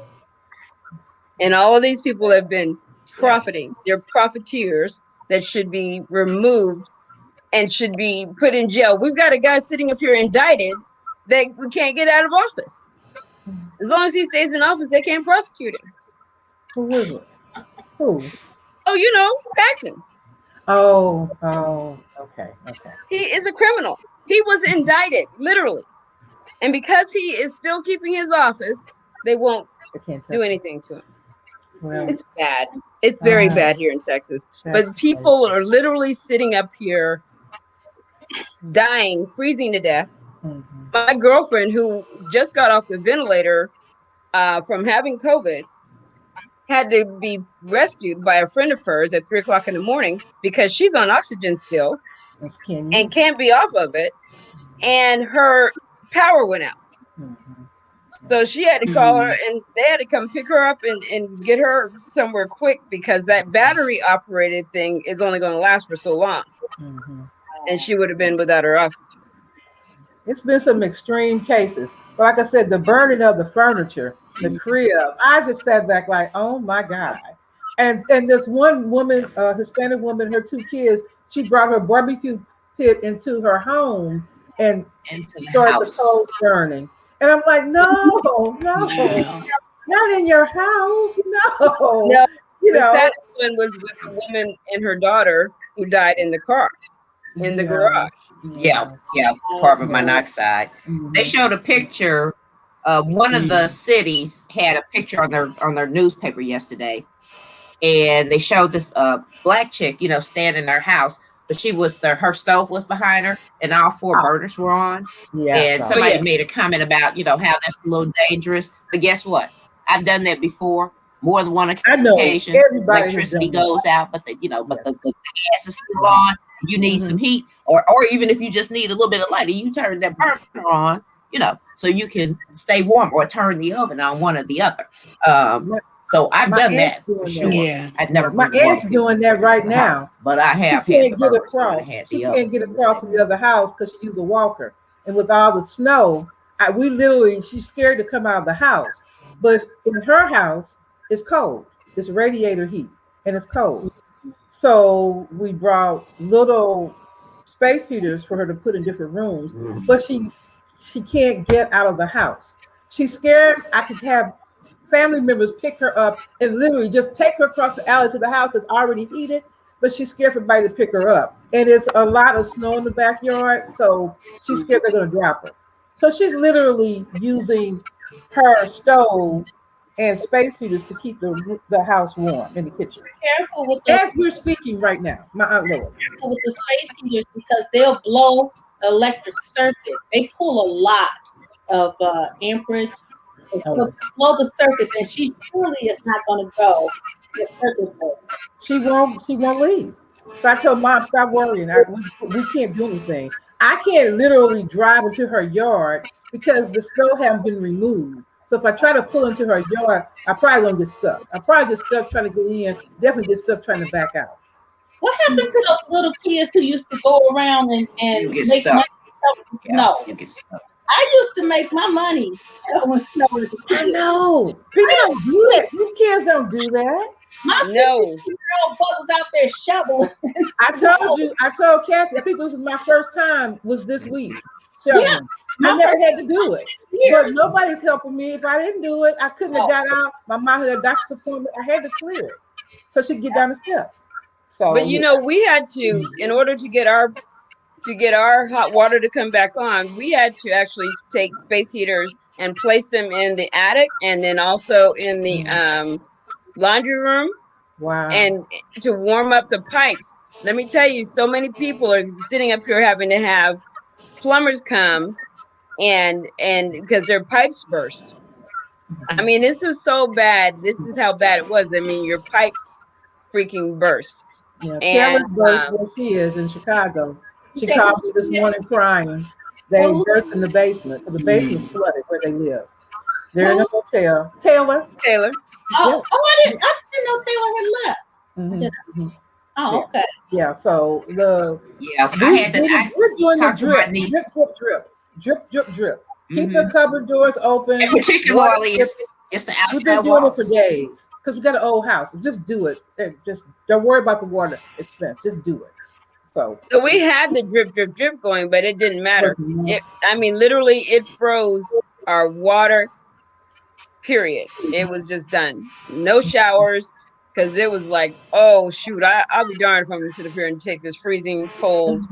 And all of these people have been profiting. They're profiteers that should be removed and should be put in jail. We've got a guy sitting up here indicted that we can't get out of office. As long as he stays in office, they can't prosecute him. Who is it? Who? Oh, you know, Paxson. Oh, okay. He is a criminal. He was indicted, literally. And because he is still keeping his office, they won't do anything to him. Well, it's bad. It's very bad here in Texas. But people are literally sitting up here dying, freezing to death. Mm-hmm. My girlfriend, who just got off the ventilator from having COVID, had to be rescued by a friend of hers at 3:00 in the morning because she's on oxygen still and can't be off of it. And her power went out. Mm-hmm. So she had to call her, and they had to come pick her up and get her somewhere quick because that battery operated thing is only going to last for so long. Mm-hmm. And she would have been without her oxygen. It's been some extreme cases. But like I said, the burning of the furniture, the crib, I just sat back like, oh my God. And this one woman, Hispanic woman, her 2 kids, she brought her barbecue pit into her home and started the coals burning. And I'm like, no, not in your house, no. The saddest one was with a woman and her daughter who died in the car, in the garage. Yeah, carbon monoxide. Mm-hmm. They showed a picture. One of the cities had a picture on their newspaper yesterday, and they showed this black chick, standing in her house. But her stove was behind her, and all 4 burners were on. Yeah, and somebody made a comment about, how that's a little dangerous. But guess what? I've done that before, more than one occasion. Electricity goes out, but the gas is still on. You need some heat, or even if you just need a little bit of light, and you turn that burner on, so you can stay warm, or turn the oven on, one or the other. So I've done that for sure. Yeah. I've never. My aunt's doing that right now. But I have had the burgers when I had the oven. She can't get across to the other house because she uses a walker. And with all the snow, she's scared to come out of the house. But in her house, it's cold. It's radiator heat, and it's cold. So we brought little space heaters for her to put in different rooms. Mm. But she can't get out of the house. She's scared I could have family members pick her up and literally just take her across the alley to the house that's already heated, but she's scared for everybody to pick her up. And it's a lot of snow in the backyard, so she's scared they're going to drop her. So she's literally using her stove and space heaters to keep the house warm in the kitchen. Careful with as we're speaking right now, my Aunt Lois. Careful with the space heaters because they'll blow the electric circuit. They pull a lot of amperage. Blow the circuits, and she truly is not going to go. She won't leave. So I told Mom, stop worrying. We can't do anything. I can't literally drive into her yard because the snow hasn't been removed. So if I try to pull into her yard, I probably won't get stuck. I probably get stuck trying to get in. Definitely get stuck trying to back out. What happened to those little kids who used to go around and make money? No, you get stuck. I used to make my money when snow was. I know. People don't do that. These kids don't do that. My 16-year-old butt was out there shoveling. I told Kathy, I think this was my first time, was this week. Shoveling. Yeah, I never had to do it. But nobody's helping me. If I didn't do it, I couldn't have got out. My mom had a doctor's appointment. I had to clear it so she'd get down the steps. So, but we had to, in order to get our hot water to come back on, we had to actually take space heaters and place them in the attic and then also in the laundry room. Wow. And to warm up the pipes. Let me tell you, so many people are sitting up here having to have plumbers come and because their pipes burst. I mean, this is so bad. This is how bad it was. I mean, your pipes freaking burst. Yeah, Taylor's burst where she is in Chicago. She called me this morning crying. They birthed in the basement, so the basement's flooded where they live. They're in a hotel. Taylor. Taylor. Oh, I didn't know Taylor had left. Mm-hmm. Oh, okay. Yeah. So I had to. we're doing the talk to my drip, niece. drip. Keep the cupboard doors open. And particularly, it's the We've outside been doing it walls. for days because we got an old house. Just do it. And just don't worry about the water expense. Just do it. So we had the drip going, but it didn't matter. Literally, it froze our water. Period. It was just done. No showers, because it was like, oh shoot, I'll be darned if I'm gonna sit up here and take this freezing cold.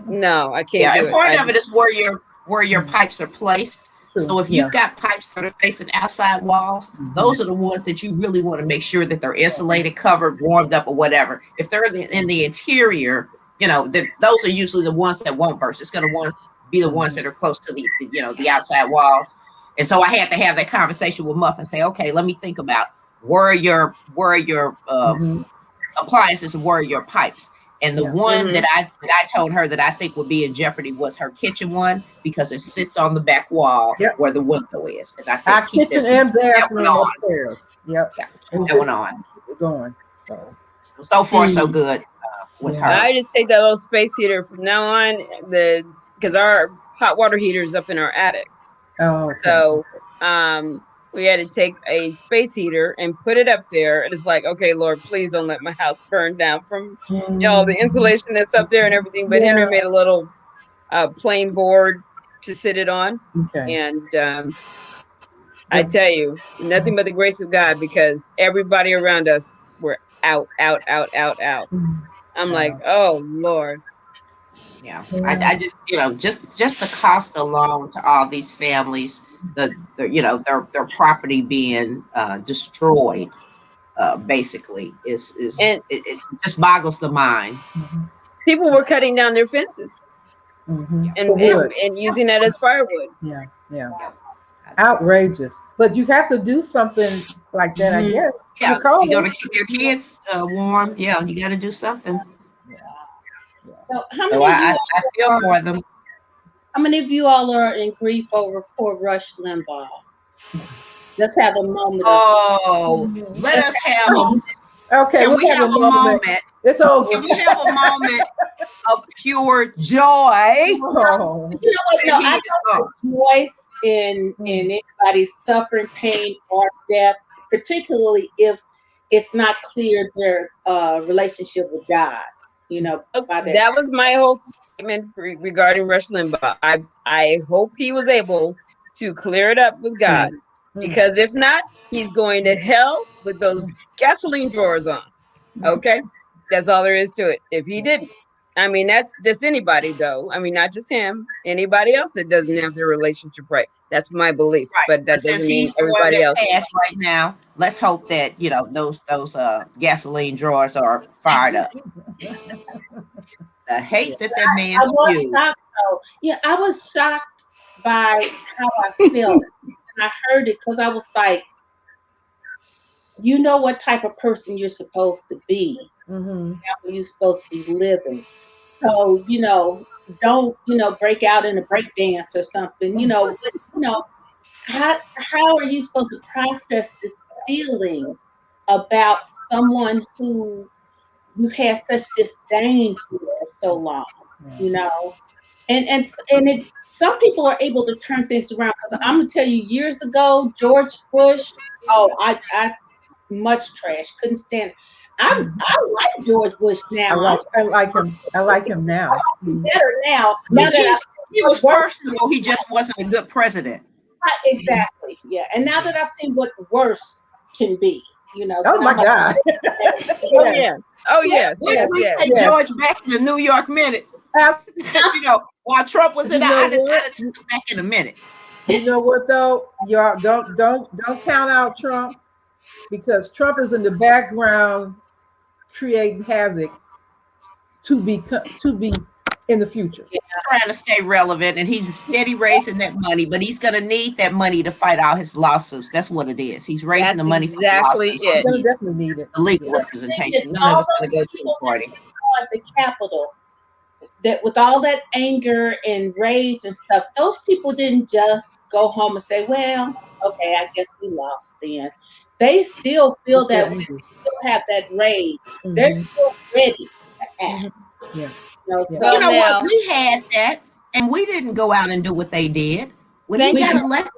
No, I can't do and it. part of it is where your pipes are placed. True. So if you've got pipes that are facing outside walls, those are the ones that you really want to make sure that they're insulated, covered, warmed up, or whatever. If they're in the interior, those are usually the ones that won't burst. It's going to be the ones that are close to the outside walls. And so I had to have that conversation with Muff and say, okay, let me think about where are your appliances and where are your pipes. And the one that I told her that I think would be in jeopardy was her kitchen one, because it sits on the back wall where the window is. And I said, our kitchen and bathroom upstairs. Yep. That went on. Going. So far so good with her. I just take that little space heater from now on, because our hot water heater is up in our attic. Oh, okay. So we had to take a space heater and put it up there. And it's like, okay, Lord, please don't let my house burn down from the insulation that's up there and everything. But Henry made a little plain board to sit it on. Okay. And I tell you, nothing but the grace of God, because everybody around us were out. I'm like, oh Lord. Yeah, I just just the cost alone to all these families, their property being destroyed, basically it just boggles the mind. People were cutting down their fences and using that as firewood. Yeah. Outrageous. But you have to do something like that, I guess. Yeah, you got to keep your kids warm. Yeah, you got to do something. So I feel for them. How many of you all are in grief over poor Rush Limbaugh? Let's have a moment. Let us have a. Okay, can we have a moment? It's over. Can we have a moment of pure joy? Oh. You know what? No, I don't rejoice in anybody's suffering, pain, or death, particularly if it's not clear their relationship with God. That was my whole statement regarding Rush Limbaugh. I hope he was able to clear it up with God, because if not, he's going to hell with those gasoline drawers on. Okay, that's all there is to it. If he didn't, that's just anybody, though. Not just him. Anybody else that doesn't have their relationship right. That's my belief. Right. But that doesn't mean everybody else. Right now, let's hope that those gasoline drawers are fired up. The hate that man spewed. I was shocked by how I felt. And I heard it because I was like, you know what type of person you're supposed to be. How you're supposed to be living. So, don't, break out in a break dance or something, how are you supposed to process this feeling about someone who you had such disdain for so long, and some people are able to turn things around, because I'm gonna tell you, years ago, George Bush, I much trash, couldn't stand it. I like George Bush now. I like him now. Better now. He was personable. He just wasn't a good president. Exactly. Yeah. And now that I've seen what worse can be, Oh my God. Oh yes. George back in the New York Minute. While Trump was in, I'd take him back in a minute. You know what though? Y'all don't count out Trump, because Trump is in the background creating havoc to be in the future. Trying to stay relevant, and he's steady raising that money, but he's going to need that money to fight all his lawsuits. That's what it is. He's raising the money for the lawsuits. He's going to definitely need it. The legal representation. None of it's going to go to the party. At the Capitol, that with all that anger and rage and stuff, those people didn't just go home and say, well, okay, I guess we lost then. They still feel It's that that way. angry. They still have that rage. They're Mhm. still ready to act. Mhm. Yeah. You know, Yeah. Well, you Well, so know what? now, We had that, and we didn't go out and do what they did when he thank we got did you. elected.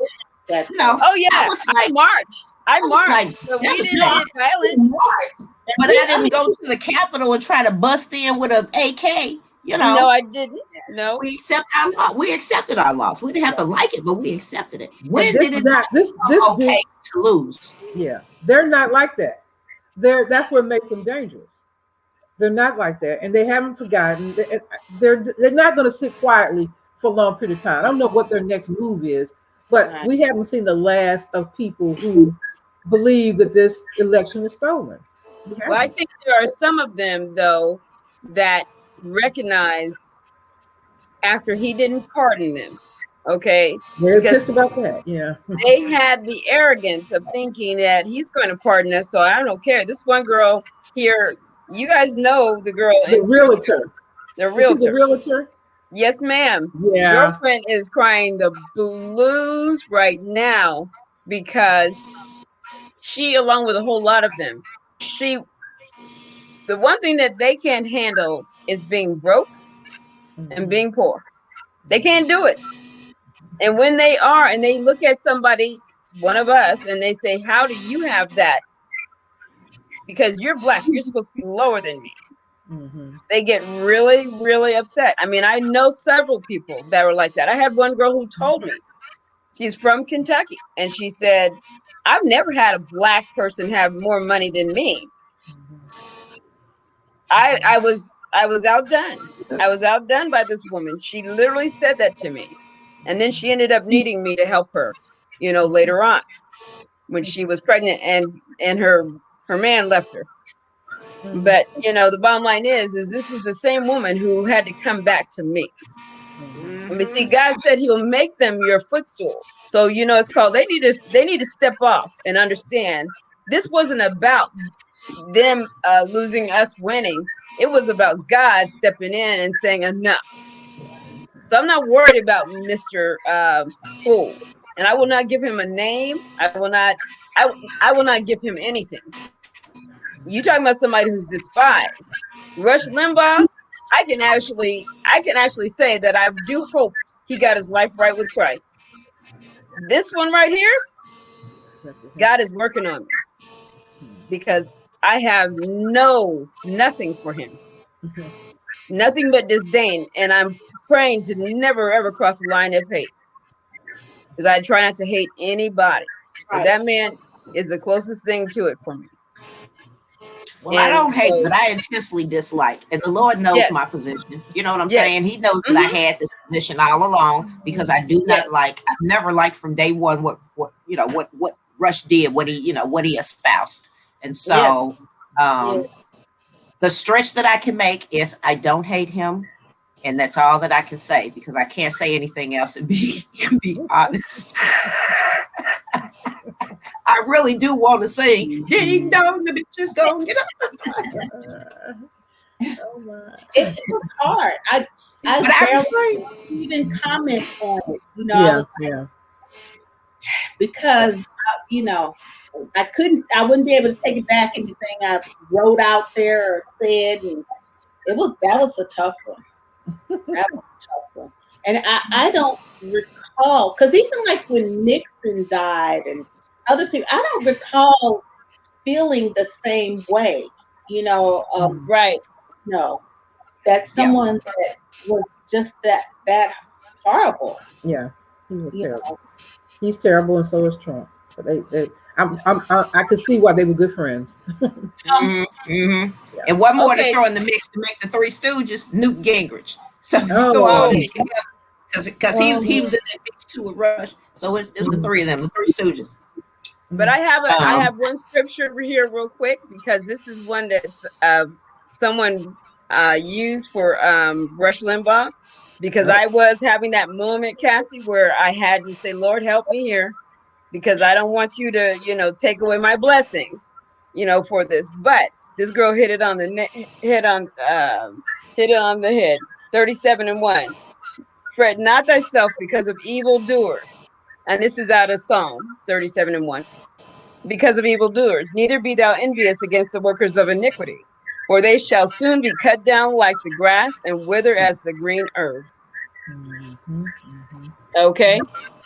that You though. know, Oh I yeah, was I like, marched. I I was marched, like but we didn't devastated. No, get violent. March. And But we, I I didn't mean, go to the Capitol and try to bust in with an AK. You No, know, I didn't. No. we accept our law. We accepted our loss. We didn't have to like it, but we accepted it. And When this did is it not not this become group. okay to lose? Yeah, they're not like that. That's what makes them dangerous. They're not like that, and they haven't forgotten. They're not going to sit quietly for a long period of time. I don't know what their next move is, but right. we haven't seen the last of people who believe that this election is stolen. We Well, I haven't. think there are some of them though that recognized after he didn't pardon them. Okay, They're because pissed about that. Yeah, they had the arrogance of thinking that he's going to pardon us, so I don't care. This one girl here, you guys know the girl the in Houston, realtor. the Is she the realtor. realtor? Yes, ma'am. Yeah. Girlfriend is crying the blues right now because she, along with a whole lot of them, see, the one thing that they can't handle is being broke and Mhm. being poor. They can't do it. And when they are, and they look at somebody, one of us, and they say, how do you have that? Because you're black, you're supposed to be lower than me. Mhm. They get really, really upset. I mean, I know several people that were like that. I had one girl who told me she's from Kentucky, and she said, I've never had a black person have more money than me. I was outdone. I was outdone by this woman. She literally said that to me. And then she ended up needing me to help her, later on when she was pregnant and her man left her. Mhm. But the bottom line is this is the same woman who had to come back to me. I mean, see, Mhm. God said He'll make them your footstool. So it's called. They need to step off and understand this wasn't about them losing, us winning. It was about God stepping in and saying enough. So I'm not worried about Mr. Fool, and I will not give him a name. I will not. I will not give him anything. You talking about somebody who's despised? Rush Limbaugh. I can actually say that I do hope he got his life right with Christ. This one right here, God is working on me because I have nothing for him, Mhm. nothing but disdain, and I'm praying to never ever cross the line of hate because I try not to hate anybody, but Right. that man is the closest thing to it for me. Well, I And don't hate, so, but I intensely dislike. And the Lord knows yes, my position. You know what I'm yes, saying? He knows that I hmm had this position all along because I do not yes, like, I've never liked from day one what Rush did, what he espoused. And yes. so Yeah. um the stretch that I can make is I don't hate him. And that's all that I can say because I can't say anything else and be honest. I really do want to sing ding dong, the bitch is gonna get up. Oh my. It was hard. I But I barely refrain. even comment on it. I Yeah, was yeah. because I couldn't. I wouldn't be able to take it back anything I wrote out there or said, and that was a tough one. That was a tough one. And I don't recall because even like when Nixon died and other people, I don't recall feeling the same way. Right. No, that Yeah. someone that was just that horrible. Yeah, he was You terrible. know, He's terrible, and so is Trump. So I could see why they were good friends. hmm hmm Yeah. And one more to Okay. throw in the mix to make the Three Stooges, Newt Gingrich. So if you Oh throw all Lord. that Oh, together, because he was Oh he Lord. was in that mix too with Rush. So it's the Mhm. three of them, the Three Stooges. but I Um, have one scripture over here real quick because this is one that's someone used for Rush Limbaugh because Oh. I was having that moment, Kathy, where I had to say, Lord, help me here because I don't want you to, take away my blessings, for this. But this girl hit it on the head. 37:1. Fret not thyself because of evildoers. And this is out of Psalm 37:1. Because of evildoers, neither be thou envious against the workers of iniquity, for they shall soon be cut down like the grass and wither as the green herb. Mm-hmm, mm-hmm. Okay,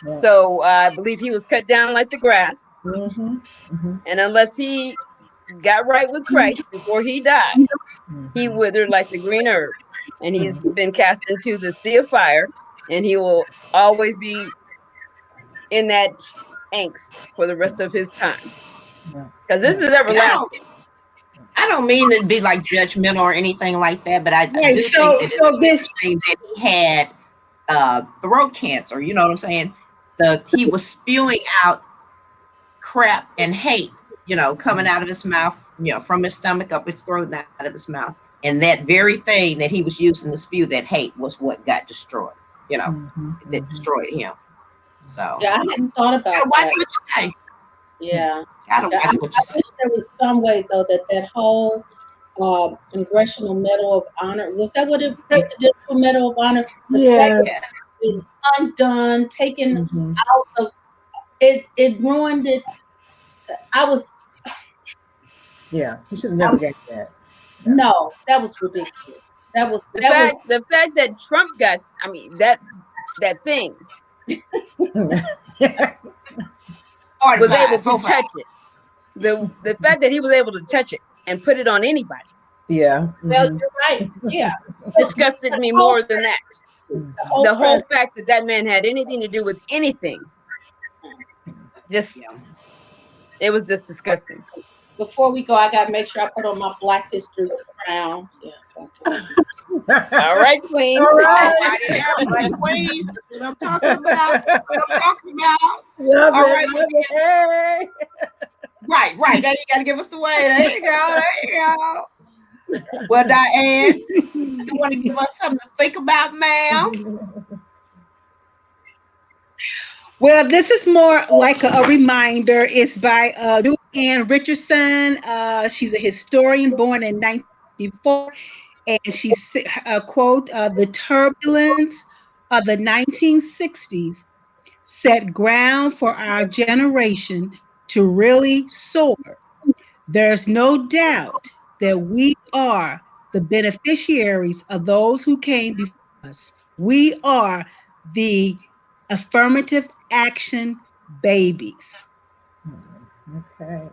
Yeah. so I believe he was cut down like the grass, Mm-hmm, mm-hmm, and unless he got right with Christ before he died, he mm-hmm. withered like the green herb, and he's been cast into the sea of fire, and he will always be in that angst for the rest of his time, Yeah. because this is And everlasting. I don't mean to be like judgmental or anything like that, but I Right. do think So that it's so this interesting that he had throat cancer. You know what I'm saying? He was spewing out crap and hate, coming out of his mouth, from his stomach up his throat and out of his mouth. And that very thing that he was using to spew that hate was what got destroyed, Mm-hmm, that mm-hmm. destroyed him. So Yeah, I hadn't thought about gotta watch that. what you say. Yeah. Gotta Yeah, watch what you I say. wish there was some way though that whole Congressional Medal of Honor, was that what it, Presidential Medal of Honor, that Yeah. was Yes. undone, taken Mm-hmm. out of it. It ruined it. I was Yeah. You should have never got that. no, that was ridiculous. That was The that fact that Trump got, I mean, that thing was able to touch it. The fact that he was able to touch it and put it on anybody Yeah. well, Mm-hmm. you're right. Yeah. disgusted me more than that. Mm-hmm. The whole fact that that man had anything to do with anything, just Yeah. it was just disgusting. Before we go, I gotta make sure I put on my Black History crown. Yeah. Okay. All right, Queen. All All right. right, yeah, Black Queens. That's what I'm talking about. That's what I'm talking about. Love All it, right, love it. Hey. Right. Now you got to give us the way. There you go. Well, Diane, you want to give us something to think about, ma'am? Well, this is more like a reminder. It's by Ann Richardson. She's a historian born in 1954, and she quote, "The turbulence of the 1960s set ground for our generation to really soar. There's no doubt that we are the beneficiaries of those who came before us. We are the affirmative action babies." Okay.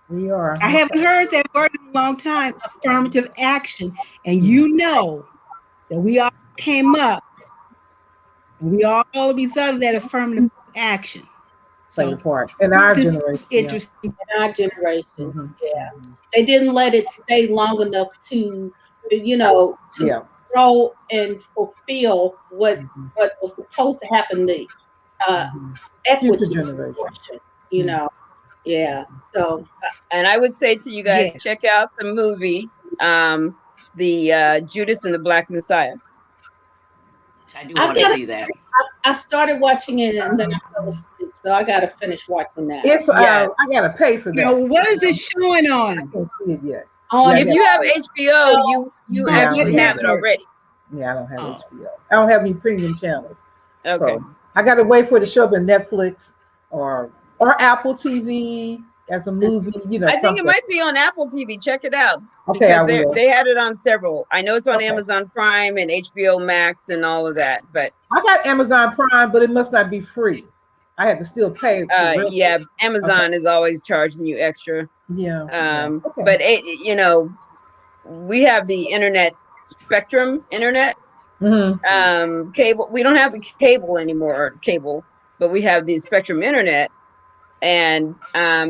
We are. I haven't heard that word in a long time, affirmative action. And you know that we all came up and we all result of that affirmative action. Play a part in our This generation. is interesting. In our generation. Mm-hmm. Yeah. They didn't let it stay long enough to Yeah. throw and fulfill what Mm-hmm. what was supposed to happen, the equity generation. portion, Yeah. So And I would say to you guys, Yes. check out the movie, the Judas and the Black Messiah. I do want to see that. I started watching it and then I fell asleep. So I gotta finish watching that. It's Yeah. I gotta pay for that. Now, what is it showing I on? can't see it yet. On If you have HBO, you Yeah, actually yeah. have it already. Yeah, I don't have Oh. HBO. I don't have any premium channels. Okay. So I gotta wait for it to show up in Netflix or Apple TV as a movie, I think something. it might be on Apple TV. Check it out. Okay, I Because will. they had it on several. I know it's on Okay. Amazon Prime and HBO Max and all of that. But I got Amazon Prime, but it must not be free. I have to still pay. yeah, Amazon is always charging you extra. Yeah. Okay. But we have the internet, Spectrum internet, Mm-hmm. cable. We don't have the cable anymore, but we have the Spectrum internet, and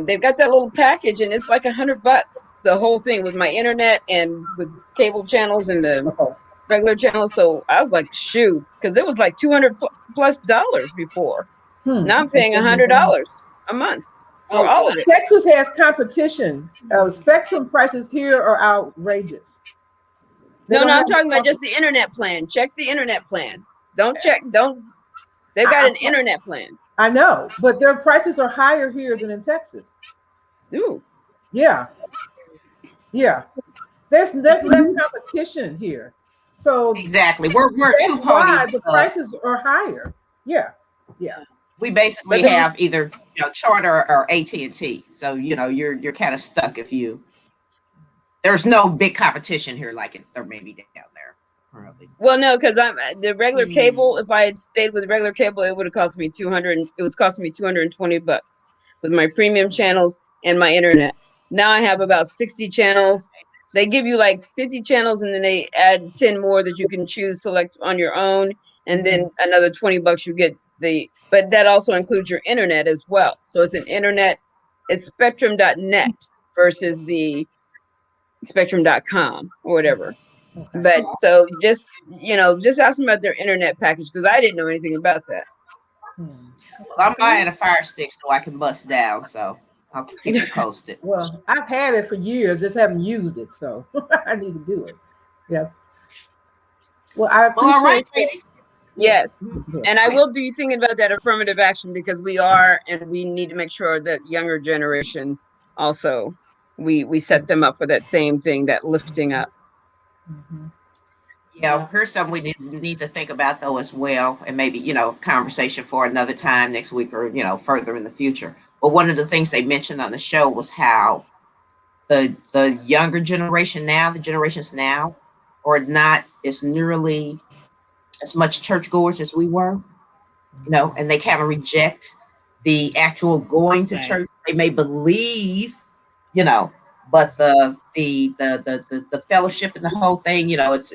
they've got that little package, and it's like $100, the whole thing with my internet and with cable channels and the Okay. regular channels. So I was like, shoot, because it was like $200+ before. Now I'm paying $100 a month for all of it. Texas has competition. Spectrum prices here are outrageous. No, I'm talking about just the internet plan. Check the internet plan. They've got an internet plan. I know, but their prices are higher here than in Texas. Ooh. Yeah. There's less competition here. So Exactly. We're that's two why parties. the prices are higher. Yeah. We basically But then- have either Charter or AT&T. So you're kind of stuck if you. There's no big competition here like there may be down there currently. Well, no, because I'm the regular cable. If I had stayed with regular cable, it would have cost me 200. It was costing me $220 with my premium channels and my internet. Now I have about 60 channels. They give you like 50 channels, and then they add 10 more that you can choose select on your own, and then another $20 you get the. But that also includes your internet as well. So it's an internet. It's Spectrum.net versus the Spectrum.com or whatever. Okay. But so just ask them about their internet package because I didn't know anything about that. Well, I'm buying a Fire Stick so I can bust down. So I'll keep you posted. Well, I've had it for years, just haven't used it, so I need to do it. Yeah. Well, I appreciate all right, ladies. Yes. Yeah. And I will be thinking about that affirmative action because we are, and we need to make sure that younger generation also we set them up for that same thing, that lifting up. Mhm. Yeah, here's something we need to think about though as well, and maybe conversation for another time next week or further in the future. But one of the things they mentioned on the show was how the younger generation now, the generations now, are not as nearly as much churchgoers as we were, and they kind of reject the actual going to church. They may believe, but the fellowship and the whole thing, it's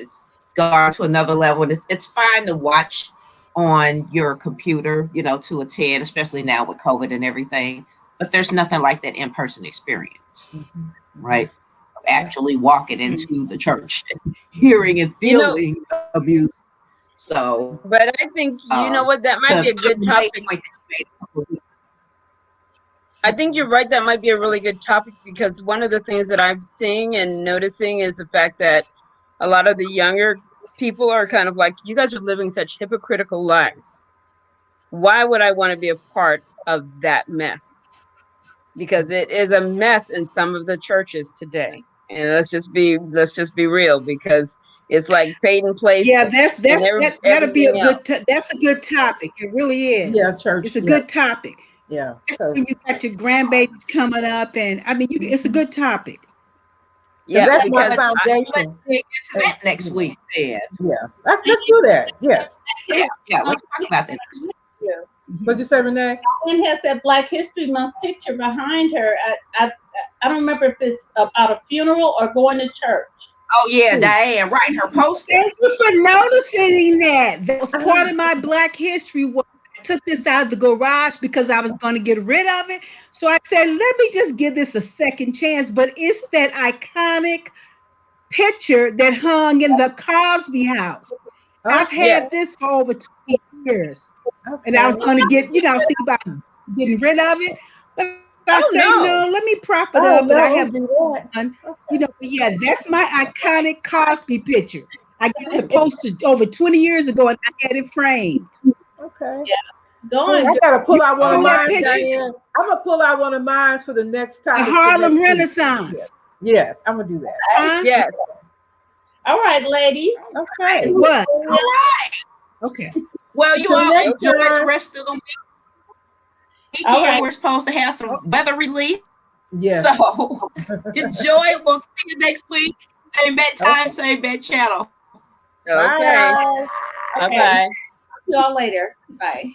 gone to another level. And it's fine to watch on your computer, to attend, especially now with COVID and everything. But there's nothing like that in-person experience, right? Of actually walking into the church, hearing and feeling the music. So, but I think what, that might be a good topic. I think you're right. That might be a really good topic because one of the things that I'm seeing and noticing is the fact that a lot of the younger people are kind of like, you guys are living such hypocritical lives. Why would I want to be a part of that mess? Because it is a mess in some of the churches today. And let's just be real, because it's like paid in place. Yeah, that'll be a good. That's a good topic. It really is. Yeah, church. It's a good topic. Yeah, when you got your grandbabies coming up, and I mean, it's a good topic. Yeah, that's my foundation. Let's dig into that next week, then. Yeah, let's do that. Yes. Yeah. Let's talk about that next week. Yeah. What'd you say, Renee? Lynn has that Black History Month picture behind her. I don't remember if it's about a funeral or going to church. Oh yeah, Diane, right? Her poster. Thank you for noticing that. That was part of my Black History. I took this out of the garage because I was going to get rid of it. So I said, let me just give this a second chance. But it's that iconic picture that hung in the Cosby house. I've had this for over 20 years. And I was going to get, I was thinking about getting rid of it. But I said, no, let me prop it up. And I have one, yeah, that's my iconic Cosby picture. I got the poster over 20 years ago and I had it framed. Okay. Yeah. I gotta pull out one of mine, Diane. I'm gonna pull out one of mine for the next time. The Harlem Renaissance. Yes, I'm gonna do that. Yes. All right, ladies. Okay. What? All right. Okay. Well, you all enjoy the rest of the week. All right. We're supposed to have some weather relief. Yeah. So enjoy it. We'll see you next week. Same bad time, same bad channel. Okay. Bye. Bye. See y'all later. Bye.